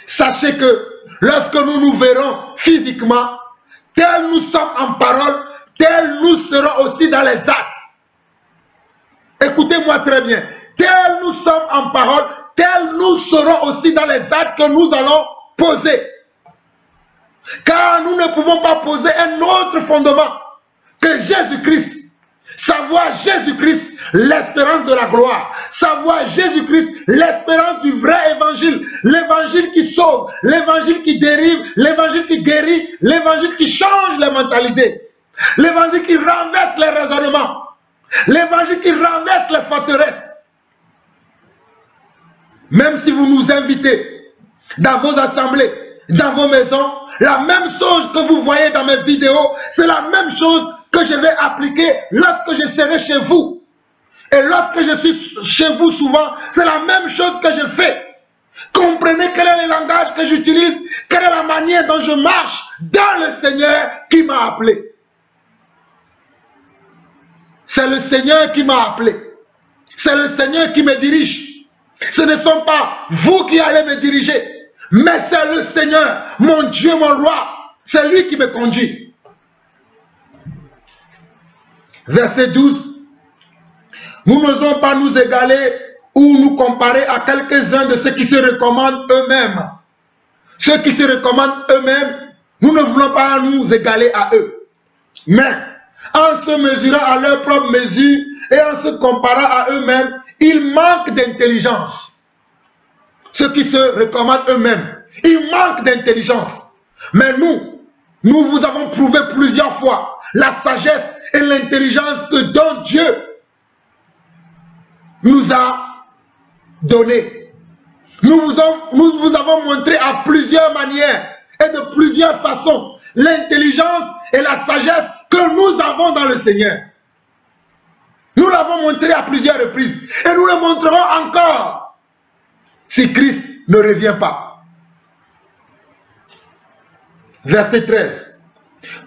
A: sachez que lorsque nous nous verrons physiquement, tel nous sommes en parole, tel nous serons aussi dans les actes. Écoutez-moi très bien. Tel nous sommes en parole, tel que nous serons aussi dans les actes que nous allons poser. Car nous ne pouvons pas poser un autre fondement que Jésus-Christ. Savoir Jésus-Christ, l'espérance de la gloire. Savoir Jésus-Christ, l'espérance du vrai évangile. L'évangile qui sauve, l'évangile qui dérive, l'évangile qui guérit, l'évangile qui change les mentalités. L'évangile qui renverse les raisonnements. L'évangile qui renverse les forteresses. Même si vous nous invitez dans vos assemblées, dans vos maisons, la même chose que vous voyez dans mes vidéos, c'est la même chose que je vais appliquer lorsque je serai chez vous. Et lorsque je suis chez vous souvent, c'est la même chose que je fais. Comprenez quel est le langage que j'utilise, quelle est la manière dont je marche dans le Seigneur qui m'a appelé. C'est le Seigneur qui m'a appelé. C'est le Seigneur qui me dirige. Ce ne sont pas vous qui allez me diriger. Mais c'est le Seigneur, mon Dieu, mon roi. C'est lui qui me conduit. Verset 12. Nous n'osons pas nous égaler ou nous comparer à quelques-uns de ceux qui se recommandent eux-mêmes. Ceux qui se recommandent eux-mêmes, nous ne voulons pas nous égaler à eux. Mais en se mesurant à leur propre mesure et en se comparant à eux-mêmes, ils manquent d'intelligence. Ceux qui se recommandent eux-mêmes, ils manquent d'intelligence. Mais nous vous avons prouvé plusieurs fois la sagesse et l'intelligence que dont Dieu nous a donné. Nous vous avons montré à plusieurs manières et de plusieurs façons l'intelligence et la sagesse que nous avons dans le Seigneur. Nous l'avons montré à plusieurs reprises et nous le montrerons encore si Christ ne revient pas. Verset 13.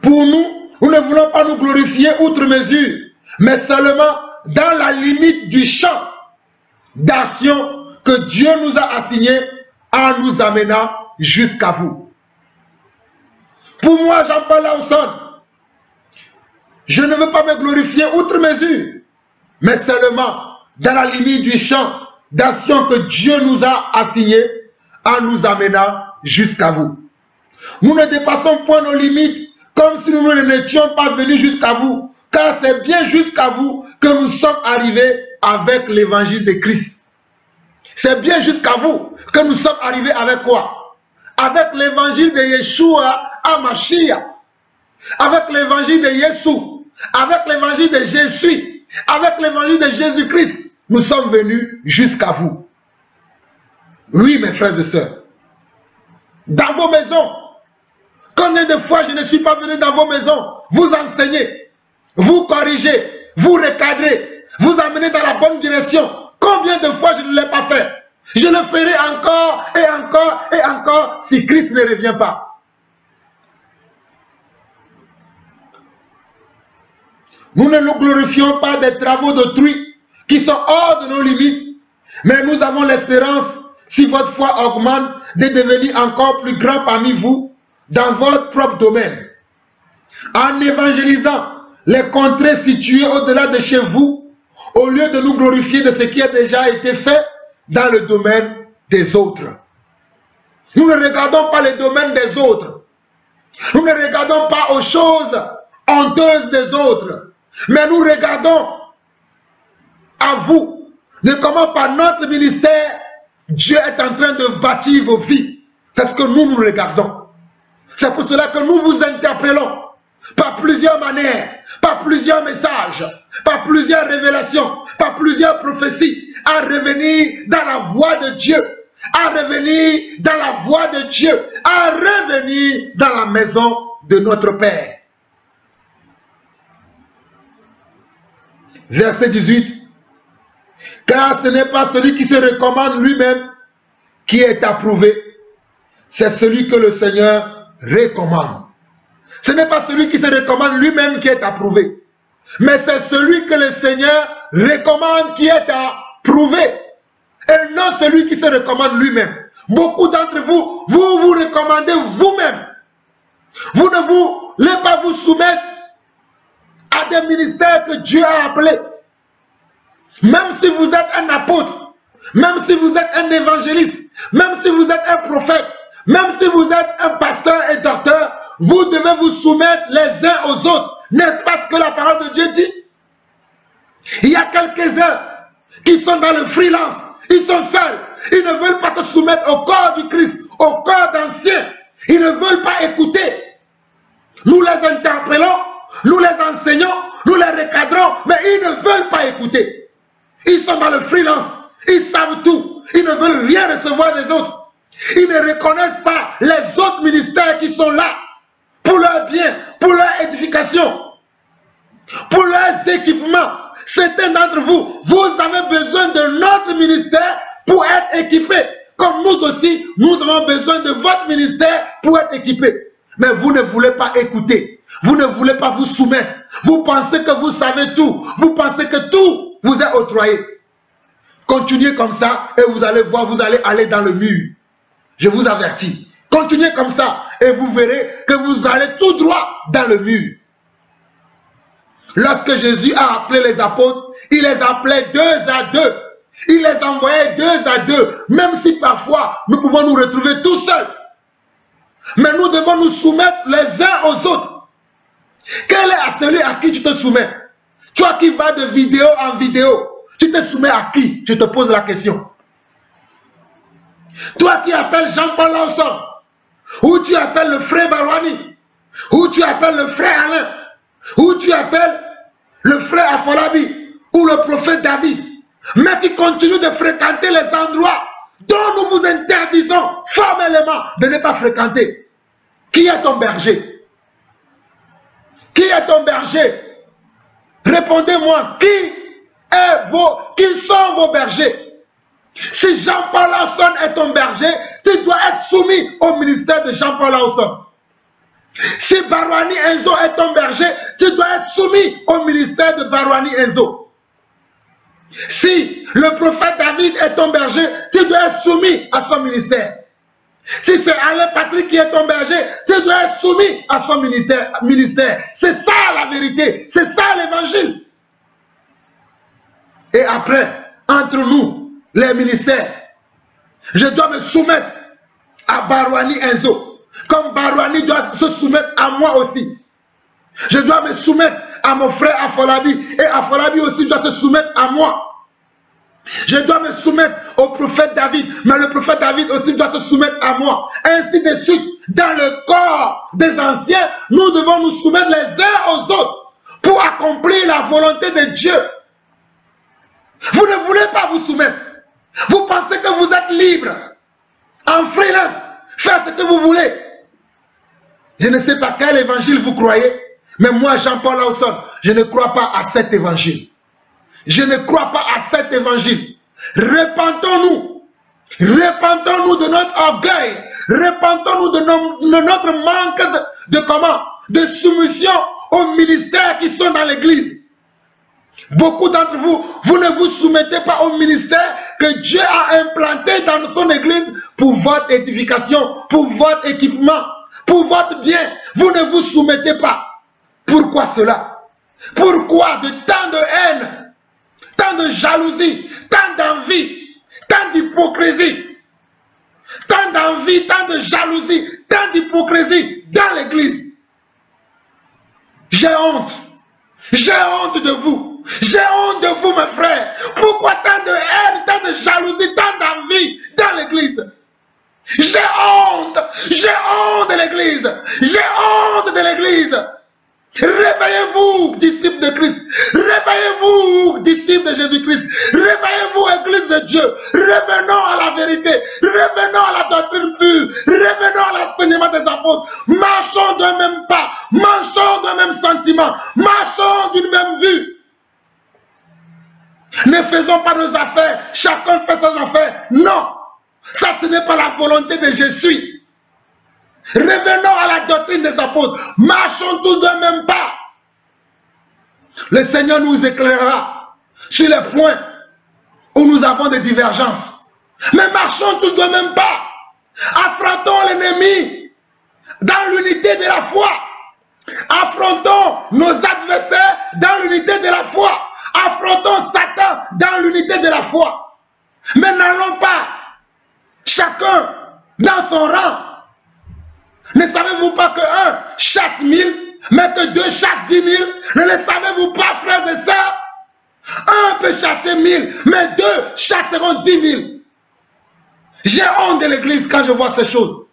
A: Pour nous, nous ne voulons pas nous glorifier outre mesure, mais seulement dans la limite du champ d'action que Dieu nous a assigné en nous amenant jusqu'à vous. Pour moi, Jean-Paul Lawson, je ne veux pas me glorifier outre mesure, mais seulement dans la limite du champ d'action que Dieu nous a assigné en nous amenant jusqu'à vous. Nous ne dépassons point nos limites comme si nous n'étions pas venus jusqu'à vous, car c'est bien jusqu'à vous que nous sommes arrivés avec l'évangile de Christ. C'est bien jusqu'à vous que nous sommes arrivés avec quoi? Avec l'évangile de Yeshua HaMashiach, avec l'évangile de Yeshua, avec l'évangile de Jésus, avec l'évangile de Jésus-Christ. Nous sommes venus jusqu'à vous. Oui, mes frères et sœurs. Dans vos maisons. Combien de fois je ne suis pas venu dans vos maisons vous enseigner, vous corriger, vous recadrer, vous amener dans la bonne direction. Combien de fois je ne l'ai pas fait? Je le ferai encore et encore et encore si Christ ne revient pas. Nous ne nous glorifions pas des travaux d'autrui qui sont hors de nos limites, mais nous avons l'espérance, si votre foi augmente, de devenir encore plus grand parmi vous dans votre propre domaine. En évangélisant les contrées situées au-delà de chez vous, au lieu de nous glorifier de ce qui a déjà été fait dans le domaine des autres. Nous ne regardons pas les domaines des autres. Nous ne regardons pas aux choses honteuses des autres. Mais nous regardons à vous de comment par notre ministère, Dieu est en train de bâtir vos vies. C'est ce que nous regardons. C'est pour cela que nous vous interpellons par plusieurs manières, par plusieurs messages, par plusieurs révélations, par plusieurs prophéties, à revenir dans la voie de Dieu, à revenir dans la voie de Dieu, à revenir dans la maison de notre Père. Verset 18. Car ce n'est pas celui qui se recommande lui-même qui est approuvé, c'est celui que le Seigneur recommande. Ce n'est pas celui qui se recommande lui-même qui est approuvé, mais c'est celui que le Seigneur recommande qui est approuvé, et non celui qui se recommande lui-même. Beaucoup d'entre vous, vous vous recommandez vous-même. Vous ne voulez pas vous soumettre à des ministères que Dieu a appelés. Même si vous êtes un apôtre, même si vous êtes un évangéliste, même si vous êtes un prophète, même si vous êtes un pasteur et docteur, vous devez vous soumettre les uns aux autres. N'est-ce pas ce que la parole de Dieu dit? Il y a quelques-uns qui sont dans le freelance, ils sont seuls, ils ne veulent pas se soumettre au corps du Christ, au corps d'anciens, ils ne veulent pas écouter. Nous les interpellons, nous les enseignons, nous les recadrons, mais ils ne veulent pas écouter. Ils sont dans le freelance, ils savent tout, ils ne veulent rien recevoir des autres. Ils ne reconnaissent pas les autres ministères qui sont là pour leur bien, pour leur édification, pour leurs équipements. Certains d'entre vous, vous avez besoin de notre ministère pour être équipés. Comme nous aussi, nous avons besoin de votre ministère pour être équipés. Mais vous ne voulez pas écouter. Vous ne voulez pas vous soumettre. Vous pensez que vous savez tout. Vous pensez que tout vous est octroyé. Continuez comme ça et vous allez voir, vous allez aller dans le mur. Je vous avertis. Continuez comme ça et vous verrez que vous allez tout droit dans le mur. Lorsque Jésus a appelé les apôtres, il les appelait 2 à 2. Il les envoyait 2 à 2. Même si parfois nous pouvons nous retrouver tout seuls. Mais nous devons nous soumettre les uns aux autres. Quel est à celui à qui tu te soumets? Toi qui vas de vidéo en vidéo, tu te soumets à qui? Je te pose la question. Toi qui appelles Jean-Paul Lawson, ou tu appelles le frère Barouani, ou tu appelles le frère Alain, ou tu appelles le frère Afolabi, ou le prophète David, mais qui continue de fréquenter les endroits dont nous vous interdisons formellement de ne pas fréquenter. Qui est ton berger? Qui est ton berger? Répondez-moi, qui sont vos bergers? Si Jean-Paul Lawson est ton berger, tu dois être soumis au ministère de Jean-Paul Lawson. Si Barouani Enzo est ton berger, tu dois être soumis au ministère de Barouani Enzo. Si le prophète David est ton berger, tu dois être soumis à son ministère. Si c'est Alain Patrick qui est ton berger, tu dois être soumis à son ministère. C'est ça la vérité, c'est ça l'évangile. Et après, entre nous, les ministères, je dois me soumettre à Barouani Enzo. Comme Barouani doit se soumettre à moi aussi. Je dois me soumettre à mon frère Afolabi. Et Afolabi aussi doit se soumettre à moi. Je dois me soumettre au prophète David. Mais le prophète David aussi doit se soumettre à moi. Ainsi de suite. Dans le corps des anciens, nous devons nous soumettre les uns aux autres pour accomplir la volonté de Dieu. Vous ne voulez pas vous soumettre. Vous pensez que vous êtes libre. En freelance. Faire ce que vous voulez. Je ne sais pas quel évangile vous croyez, mais moi, Jean-Paul Lawson, je ne crois pas à cet évangile. Je ne crois pas à cet évangile. Repentons-nous. Repentons-nous de notre orgueil. Repentons-nous de notre manque de soumission aux ministères qui sont dans l'église. Beaucoup d'entre vous, vous ne vous soumettez pas au ministère que Dieu a implanté dans son église pour votre édification, pour votre équipement, pour votre bien. Vous ne vous soumettez pas. Pourquoi cela? Pourquoi de tant de haine, tant de jalousie, tant d'envie, tant d'hypocrisie, tant d'envie, tant de jalousie, tant d'hypocrisie dans l'église? J'ai honte. J'ai honte de vous. J'ai honte de vous, mes frères. Pourquoi tant de haine, tant de jalousie, tant d'envie dans l'église? J'ai honte. J'ai honte de l'église. J'ai honte de l'église. Réveillez-vous, disciples de Christ. Réveillez-vous, disciples de Jésus-Christ. Réveillez-vous, église de Dieu. Revenons à la vérité. Revenons à la doctrine pure. Revenons à l'enseignement des apôtres. Marchons d'un même pas. Marchons d'un même sentiment. Marchons d'une même vue. Ne faisons pas nos affaires. Chacun fait ses affaires. Non. Ça, ce n'est pas la volonté de Jésus. Revenons à la doctrine des apôtres. Marchons tous d'un même pas. Le Seigneur nous éclairera sur les points où nous avons des divergences. Mais marchons tous d'un même pas. Affrontons l'ennemi dans l'unité de la foi. Affrontons nos adversaires dans l'unité de la foi. Affrontons Satan dans l'unité de la foi. Mais savez-vous pas, frères et sœurs? Un peut chasser 1000, mais 2 chasseront 10 000. J'ai honte de l'église quand je vois ces choses.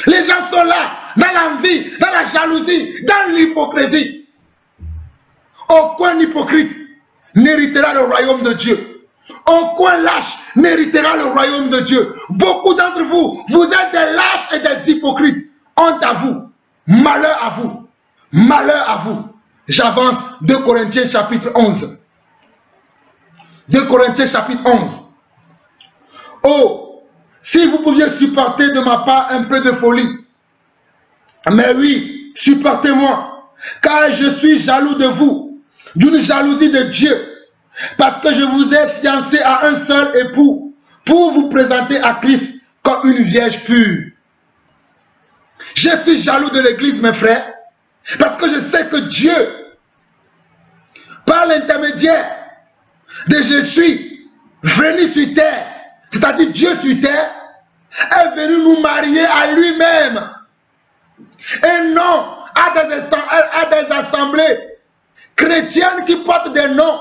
A: Les gens sont là, dans l'envie, dans la jalousie, dans l'hypocrisie. Aucun hypocrite n'héritera le royaume de Dieu. Aucun lâche n'héritera le royaume de Dieu. Beaucoup d'entre vous, vous êtes des lâches et des hypocrites. Honte à vous. Malheur à vous. Malheur à vous. J'avance. 2 Corinthiens chapitre 11. 2 Corinthiens chapitre 11. Oh, si vous pouviez supporter de ma part un peu de folie. Mais oui, supportez-moi, car je suis jaloux de vous, d'une jalousie de Dieu, parce que je vous ai fiancé à un seul époux, pour vous présenter à Christ comme une vierge pure. Je suis jaloux de l'église, mes frères, parce que je sais que Dieu, par l'intermédiaire de Jésus, venu sur terre, c'est-à-dire Dieu sur terre, est venu nous marier à lui-même. Et non à des assemblées chrétiennes qui portent des noms.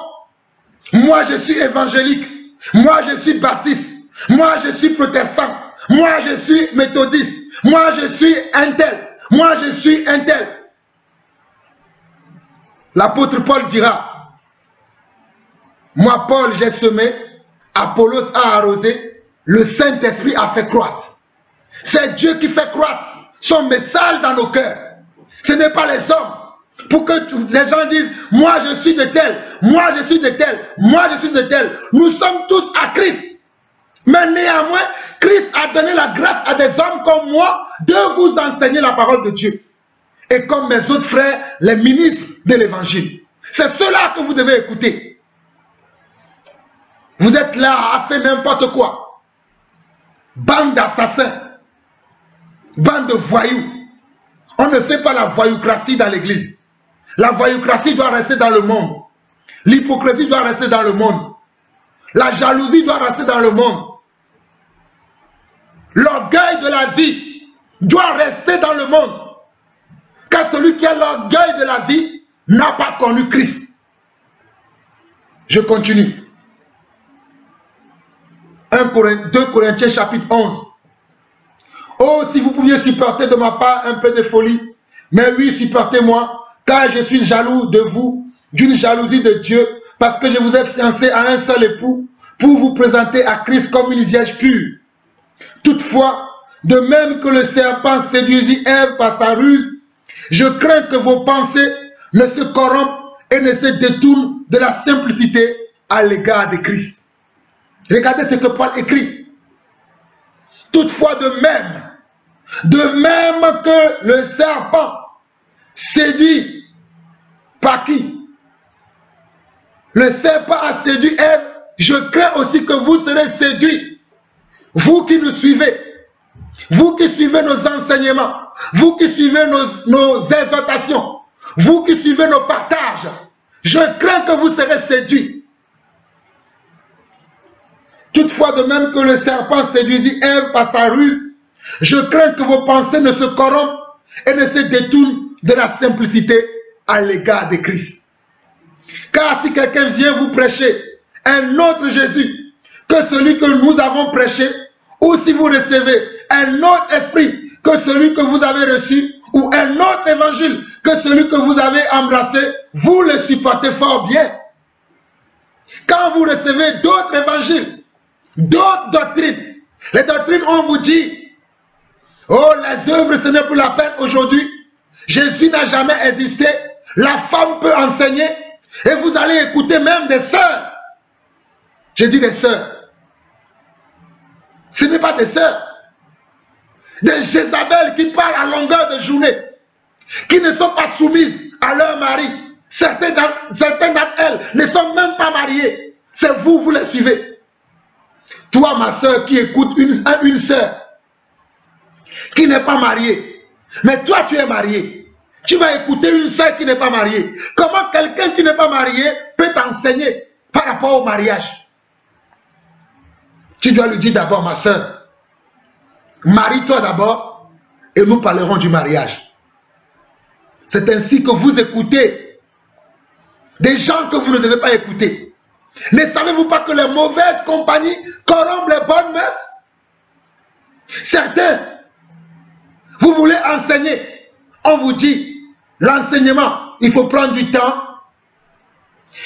A: Moi je suis évangélique, moi je suis baptiste, moi je suis protestant, moi je suis méthodiste, moi je suis un tel, moi je suis un tel. L'apôtre Paul dira, moi Paul j'ai semé, Apollos a arrosé, le Saint-Esprit a fait croître. C'est Dieu qui fait croître son message dans nos cœurs. Ce n'est pas les hommes. Pour que les gens disent, moi je suis de tel, moi je suis de tel, moi je suis de tel. Nous sommes tous à Christ. Mais néanmoins, Christ a donné la grâce à des hommes comme moi de vous enseigner la parole de Dieu. Et comme mes autres frères, les ministres de l'évangile. C'est cela que vous devez écouter. Vous êtes là à faire n'importe quoi. Bande d'assassins. Bande de voyous. On ne fait pas la voyoucratie dans l'église. La voyoucratie doit rester dans le monde. L'hypocrisie doit rester dans le monde. La jalousie doit rester dans le monde. L'orgueil de la vie doit rester dans le monde. Car celui qui a l'orgueil de la vie n'a pas connu Christ. Je continue. 2 Corinthiens chapitre 11. Oh, si vous pouviez supporter de ma part un peu de folie. Mais oui, supportez-moi, car je suis jaloux de vous, d'une jalousie de Dieu, parce que je vous ai fiancé à un seul époux, pour vous présenter à Christ comme une vierge pure. Toutefois, de même que le serpent séduisit Ève par sa ruse, je crains que vos pensées ne se corrompent et ne se détournent de la simplicité à l'égard de Christ. Regardez ce que Paul écrit. Toutefois, de même que le serpent séduit par qui? Le serpent a séduit Ève, je crains aussi que vous serez séduits. Vous qui nous suivez, vous qui suivez nos enseignements, vous qui suivez nos exhortations, vous qui suivez nos partages, je crains que vous serez séduits. Toutefois, de même que le serpent séduisit Ève par sa ruse, je crains que vos pensées ne se corrompent et ne se détournent de la simplicité à l'égard de Christ. Car si quelqu'un vient vous prêcher un autre Jésus que celui que nous avons prêché, ou si vous recevez un autre esprit que celui que vous avez reçu, ou un autre évangile que celui que vous avez embrassé, vous le supportez fort bien. Quand vous recevez d'autres évangiles, d'autres doctrines, les doctrines on vous dit, oh les œuvres ce n'est plus la peine aujourd'hui, Jésus n'a jamais existé, la femme peut enseigner, et vous allez écouter même des sœurs. Je dis des sœurs. Ce n'est pas des sœurs. Des Jézabel qui parlent à longueur de journée, qui ne sont pas soumises à leur mari. Certaines d'entre elles ne sont même pas mariées. C'est vous, vous les suivez. Toi, ma soeur, qui écoute une soeur qui n'est pas mariée, mais toi, tu es mariée. Tu vas écouter une soeur qui n'est pas mariée. Comment quelqu'un qui n'est pas marié peut t'enseigner par rapport au mariage? Tu dois lui dire d'abord, ma soeur, marie-toi d'abord et nous parlerons du mariage. C'est ainsi que vous écoutez Des gens que vous ne devez pas écouter. Ne savez-vous pas que les mauvaises compagnies corrompent les bonnes mœurs? Certains, vous voulez enseigner. On vous dit, l'enseignement, il faut prendre du temps.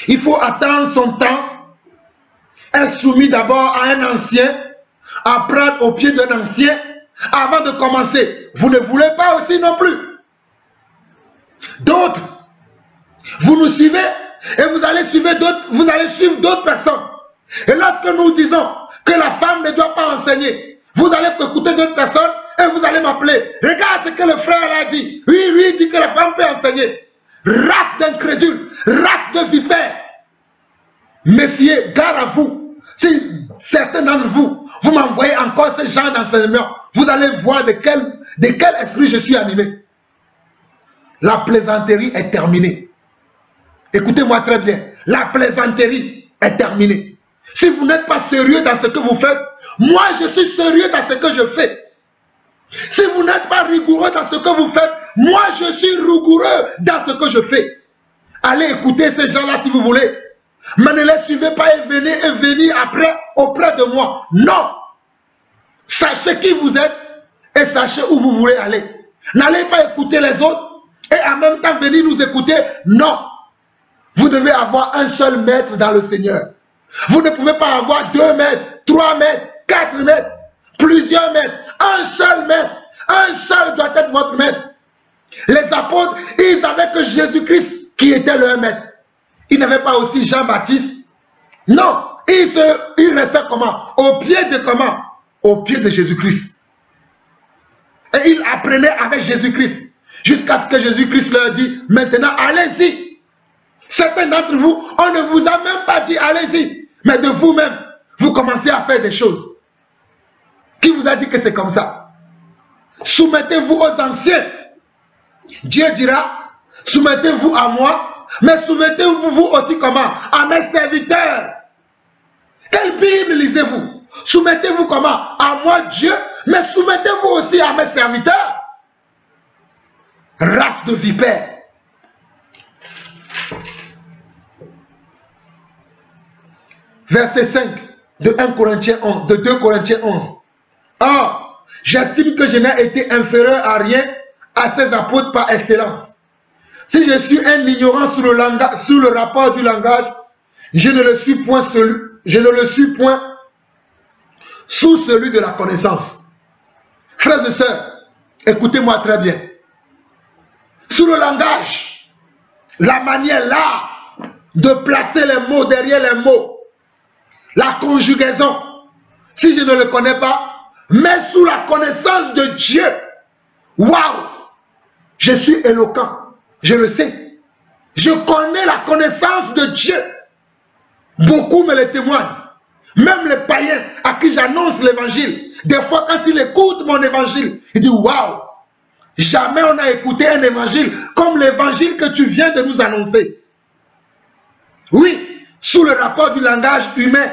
A: Il faut attendre son temps. Être soumis d'abord à un ancien. Apprendre au pied d'un ancien. Avant de commencer. Vous ne voulez pas aussi non plus. D'autres, vous nous suivez et vous allez suivre d'autres personnes. Et lorsque nous disons que la femme ne doit pas enseigner, vous allez écouter d'autres personnes et vous allez m'appeler. Regarde ce que le frère a dit. Oui, lui il dit que la femme peut enseigner. Race d'incrédules, race de vipères. Méfiez, garde à vous. Si certains d'entre vous, vous m'envoyez encore ce genre d'enseignement, vous allez voir de quel esprit je suis animé. La plaisanterie est terminée. Écoutez-moi très bien. La plaisanterie est terminée. Si vous n'êtes pas sérieux dans ce que vous faites, moi je suis sérieux dans ce que je fais. Si vous n'êtes pas rigoureux dans ce que vous faites, moi je suis rigoureux dans ce que je fais. Allez écouter ces gens-là si vous voulez. Mais ne les suivez pas et venez après auprès de moi. Non. Sachez qui vous êtes et sachez où vous voulez aller. N'allez pas écouter les autres et en même temps venir nous écouter. Non. Vous devez avoir un seul maître dans le Seigneur. Vous ne pouvez pas avoir 2 mètres, 3 mètres, 4 mètres, plusieurs mètres. Un seul maître. Un seul doit être votre maître. Les apôtres, ils avaient que Jésus-Christ qui était leur maître. Ils n'avaient pas aussi Jean-Baptiste. Non. Ils restaient comment? Au pied de comment? Au pied de Jésus-Christ. Et ils apprenaient avec Jésus-Christ. Jusqu'à ce que Jésus-Christ leur dit, maintenant allez-y. Certains d'entre vous, on ne vous a même pas dit allez-y. Mais de vous-même, vous commencez à faire des choses. Qui vous a dit que c'est comme ça? Soumettez-vous aux anciens. Dieu dira, soumettez-vous à moi, mais soumettez-vous aussi comment? À mes serviteurs. Quelle Bible lisez-vous? Soumettez-vous comment? À moi Dieu, mais soumettez-vous aussi à mes serviteurs. Race de vipères. Verset 5 de 1 Corinthiens 11, de 2 Corinthiens 11. Or, j'estime que je n'ai été inférieur à rien à ces apôtres par excellence. Si je suis un ignorant sur le rapport du langage, je ne le suis point sous celui de la connaissance. Frères et sœurs, écoutez-moi très bien. Sur le langage, la manière là de placer les mots derrière les mots, la conjugaison, si je ne le connais pas, mais sous la connaissance de Dieu, waouh, je suis éloquent, je le sais. Je connais la connaissance de Dieu. Beaucoup me le témoignent. Même les païens à qui j'annonce l'évangile, des fois quand ils écoutent mon évangile, ils disent waouh, jamais on a écouté un évangile comme l'évangile que tu viens de nous annoncer. Oui, sous le rapport du langage humain,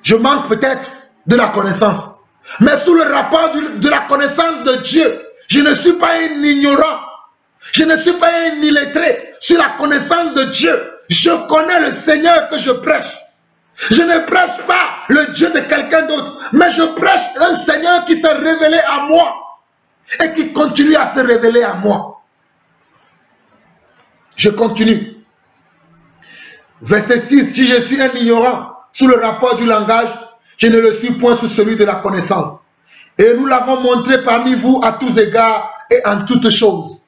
A: je manque peut-être de la connaissance. Mais sous le rapport de la connaissance de Dieu, je ne suis pas un ignorant. Je ne suis pas un illettré. Sur la connaissance de Dieu, je connais le Seigneur que je prêche. Je ne prêche pas le Dieu de quelqu'un d'autre, mais je prêche un Seigneur qui s'est révélé à moi et qui continue à se révéler à moi. Je continue. Verset 6. Si je suis un ignorant sous le rapport du langage, je ne le suis point sous celui de la connaissance. Et nous l'avons montré parmi vous à tous égards et en toutes choses.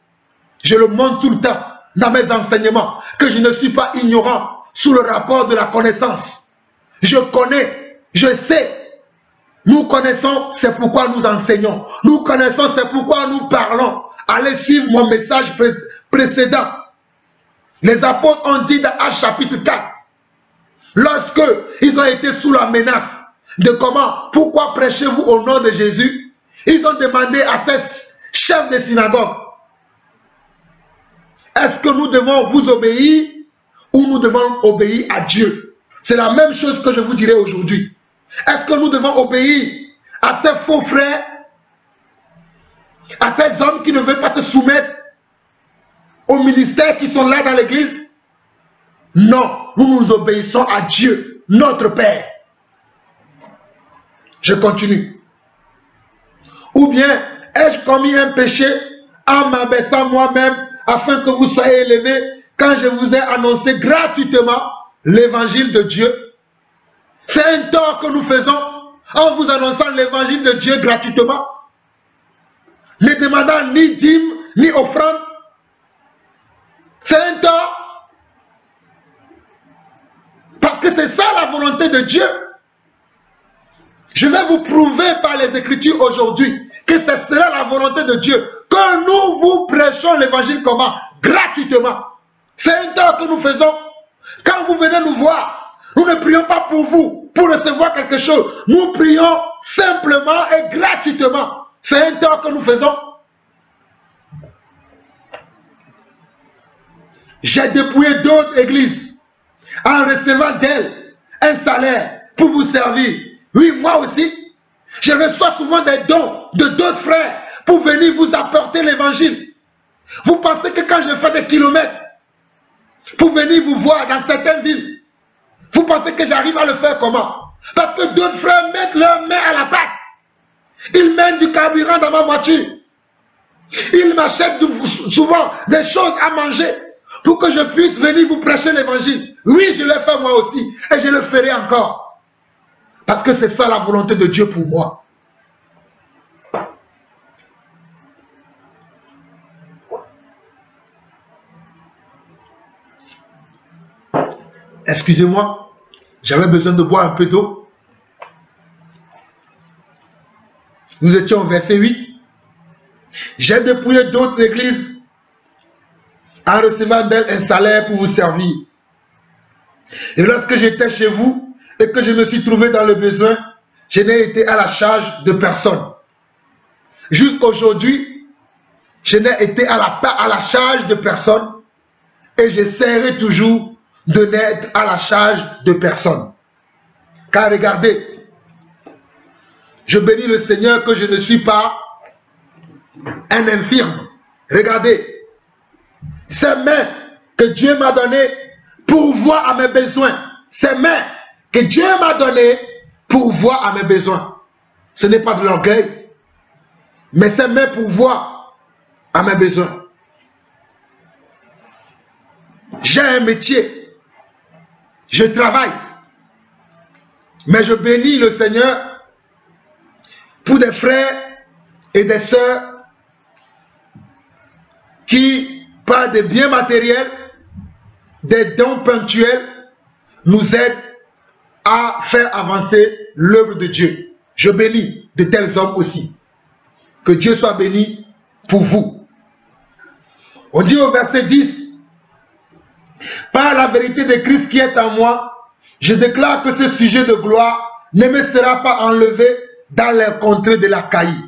A: Je le montre tout le temps dans mes enseignements, que je ne suis pas ignorant sous le rapport de la connaissance. Je connais, je sais. Nous connaissons, c'est pourquoi nous enseignons. Nous connaissons, c'est pourquoi nous parlons. Allez suivre mon message précédent. Les apôtres ont dit dans Actes chapitre 4, lorsque ils ont été sous la menace de comment, pourquoi prêchez-vous au nom de Jésus, ils ont demandé à ces chefs de synagogue, est-ce que nous devons vous obéir ou nous devons obéir à Dieu? C'est la même chose que je vous dirai aujourd'hui. Est-ce que nous devons obéir à ces faux frères, à ces hommes qui ne veulent pas se soumettre au ministère ministères qui sont là dans l'église? Non, nous nous obéissons à Dieu, notre Père. Je continue. Ou bien, ai-je commis un péché en m'abaissant moi-même afin que vous soyez élevés quand je vous ai annoncé gratuitement l'évangile de Dieu? C'est un tort que nous faisons en vous annonçant l'évangile de Dieu gratuitement, ne demandant ni dîme ni offrande. C'est un tort. Parce que c'est ça la volonté de Dieu. Je vais vous prouver par les Écritures aujourd'hui que ce sera la volonté de Dieu, que nous vous prêchons l'évangile comment? Gratuitement. C'est un tort que nous faisons. Quand vous venez nous voir, nous ne prions pas pour vous, pour recevoir quelque chose. Nous prions simplement et gratuitement. C'est un tort que nous faisons. J'ai dépouillé d'autres églises en recevant d'elles un salaire pour vous servir. Oui, moi aussi, je reçois souvent des dons de d'autres frères pour venir vous apporter l'évangile. Vous pensez que quand je fais des kilomètres pour venir vous voir dans certaines villes, vous pensez que j'arrive à le faire comment? Parce que d'autres frères mettent leurs mains à la pâte. Ils mettent du carburant dans ma voiture. Ils m'achètent souvent des choses à manger pour que je puisse venir vous prêcher l'évangile. Oui, je l'ai fait moi aussi et je le ferai encore. Parce que c'est ça la volonté de Dieu pour moi. Excusez-moi, j'avais besoin de boire un peu d'eau. Nous étions au verset 8. J'ai dépouillé d'autres églises en recevant d'elles un salaire pour vous servir. Et lorsque j'étais chez vous et que je me suis trouvé dans le besoin, je n'ai été à la charge de personne. Jusqu'aujourd'hui, je n'ai été à la charge de personne et j'essaierai toujours de n'être à la charge de personne. Car regardez, je bénis le Seigneur que je ne suis pas un infirme. Regardez, ces mains que Dieu m'a données pour voir à mes besoins. Ces mains que Dieu m'a données pour voir à mes besoins. Ce n'est pas de l'orgueil, mais ces mains pour voir à mes besoins. J'ai un métier, je travaille, mais je bénis le Seigneur pour des frères et des sœurs qui, par des biens matériels, des dons ponctuels, nous aident à faire avancer l'œuvre de Dieu. Je bénis de tels hommes aussi. Que Dieu soit béni pour vous. On dit au verset 10, par la vérité de Christ qui est en moi, je déclare que ce sujet de gloire ne me sera pas enlevé dans les contrées de l'Achaïe.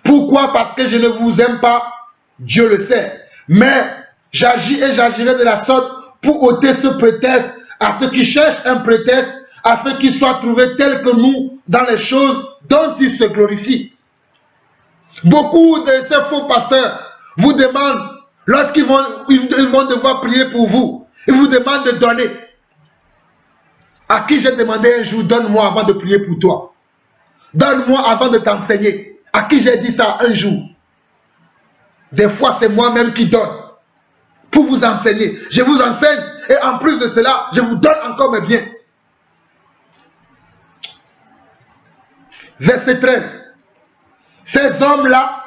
A: Pourquoi? Parce que je ne vous aime pas, Dieu le sait. Mais j'agis et j'agirai de la sorte pour ôter ce prétexte à ceux qui cherchent un prétexte afin qu'ils soient trouvés tels que nous dans les choses dont ils se glorifient. Beaucoup de ces faux pasteurs vous demandent, lorsqu'ils vont devoir prier pour vous, ils vous demandent de donner. À qui j'ai demandé un jour, donne-moi avant de prier pour toi. Donne-moi avant de t'enseigner. À qui j'ai dit ça un jour? Des fois, c'est moi-même qui donne pour vous enseigner. Je vous enseigne et en plus de cela, je vous donne encore mes biens. Verset 13. Ces hommes-là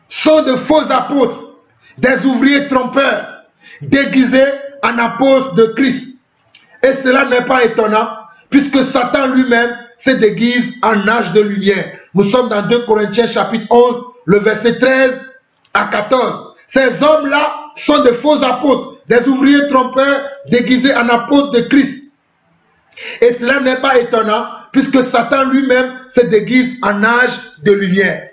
A: sont de faux apôtres, des ouvriers trompeurs, déguisés en apôtres de Christ. Et cela n'est pas étonnant, puisque Satan lui-même se déguise en âge de lumière. Nous sommes dans 2 Corinthiens chapitre 11, le verset 13 à 14. Ces hommes-là sont de faux apôtres, des ouvriers trompeurs, déguisés en apôtres de Christ. Et cela n'est pas étonnant, puisque Satan lui-même se déguise en âge de lumière.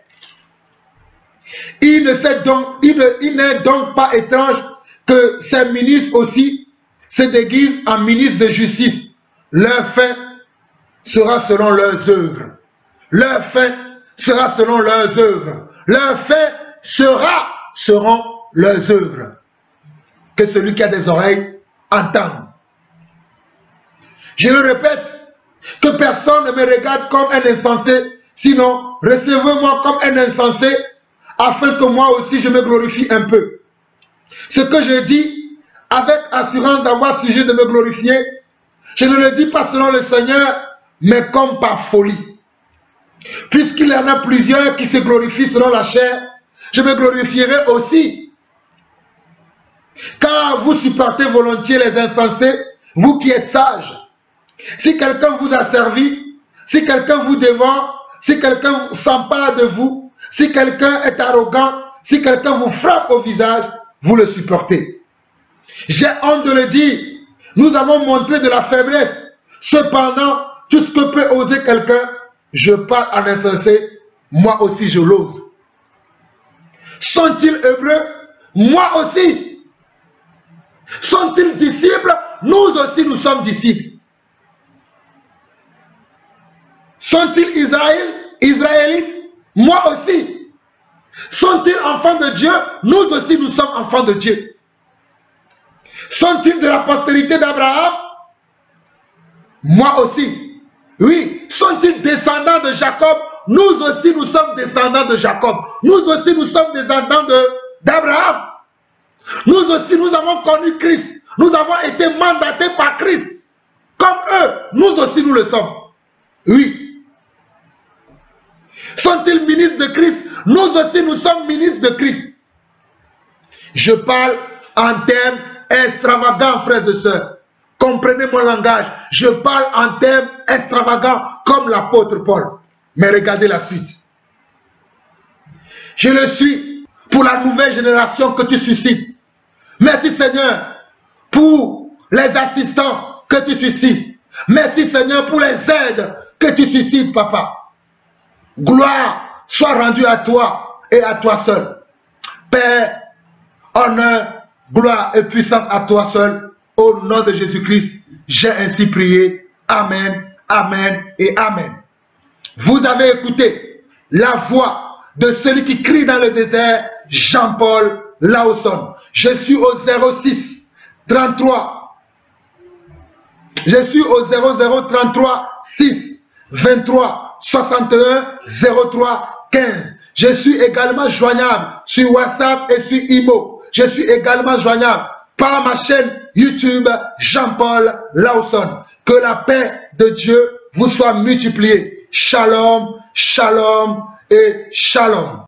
A: Il n'est donc pas étrange que ces ministres aussi se déguisent en ministres de justice. Leur fin sera selon leurs œuvres. Leur fin sera selon leurs œuvres. Leur fin seront leurs œuvres. que celui qui a des oreilles entende. Je le répète, que personne ne me regarde comme un insensé, sinon recevez-moi comme un insensé, afin que moi aussi je me glorifie un peu. Ce que je dis, avec assurance d'avoir sujet de me glorifier, je ne le dis pas selon le Seigneur, mais comme par folie. Puisqu'il y en a plusieurs qui se glorifient selon la chair, je me glorifierai aussi. Car vous supportez volontiers les insensés, vous qui êtes sages. Si quelqu'un vous a servi, si quelqu'un vous dévore, si quelqu'un s'empare de vous, si quelqu'un est arrogant, si quelqu'un vous frappe au visage, vous le supportez. J'ai honte de le dire, nous avons montré de la faiblesse. Cependant, tout ce que peut oser quelqu'un, je parle en insensé, moi aussi je l'ose. Sont-ils hébreux? Moi aussi. Sont-ils disciples? Nous aussi nous sommes disciples. Sont-ils israélites? Moi aussi. Sont-ils enfants de Dieu? Nous aussi nous sommes enfants de Dieu. Sont-ils de la postérité d'Abraham? Moi aussi. Oui. Sont-ils descendants de Jacob? Nous aussi nous sommes descendants de Jacob. Nous aussi nous sommes descendants d'Abraham. Nous aussi nous avons connu Christ. Nous avons été mandatés par Christ. Comme eux, nous aussi nous le sommes. Oui. Sont-ils ministres de Christ? Nous aussi nous sommes ministres de Christ. Je parle en termes extravagants, frères et sœurs. Comprenez mon langage. Je parle en termes extravagants comme l'apôtre Paul. Mais regardez la suite. Je le suis pour la nouvelle génération que tu suscites. Merci Seigneur pour les assistants que tu suscites. Merci Seigneur pour les aides que tu suscites, papa. Gloire soit rendue à toi et à toi seul. Père, honneur, gloire et puissance à toi seul. Au nom de Jésus-Christ, j'ai ainsi prié. Amen, amen et amen. Vous avez écouté la voix de celui qui crie dans le désert, Jean-Paul Lawson. Je suis au 06 33. Je suis au 0033 6 23 61 03 15. Je suis également joignable sur WhatsApp et sur Imo. Je suis également joignable par ma chaîne YouTube Jean-Paul Lawson. Que la paix de Dieu vous soit multipliée. Shalom, shalom et shalom.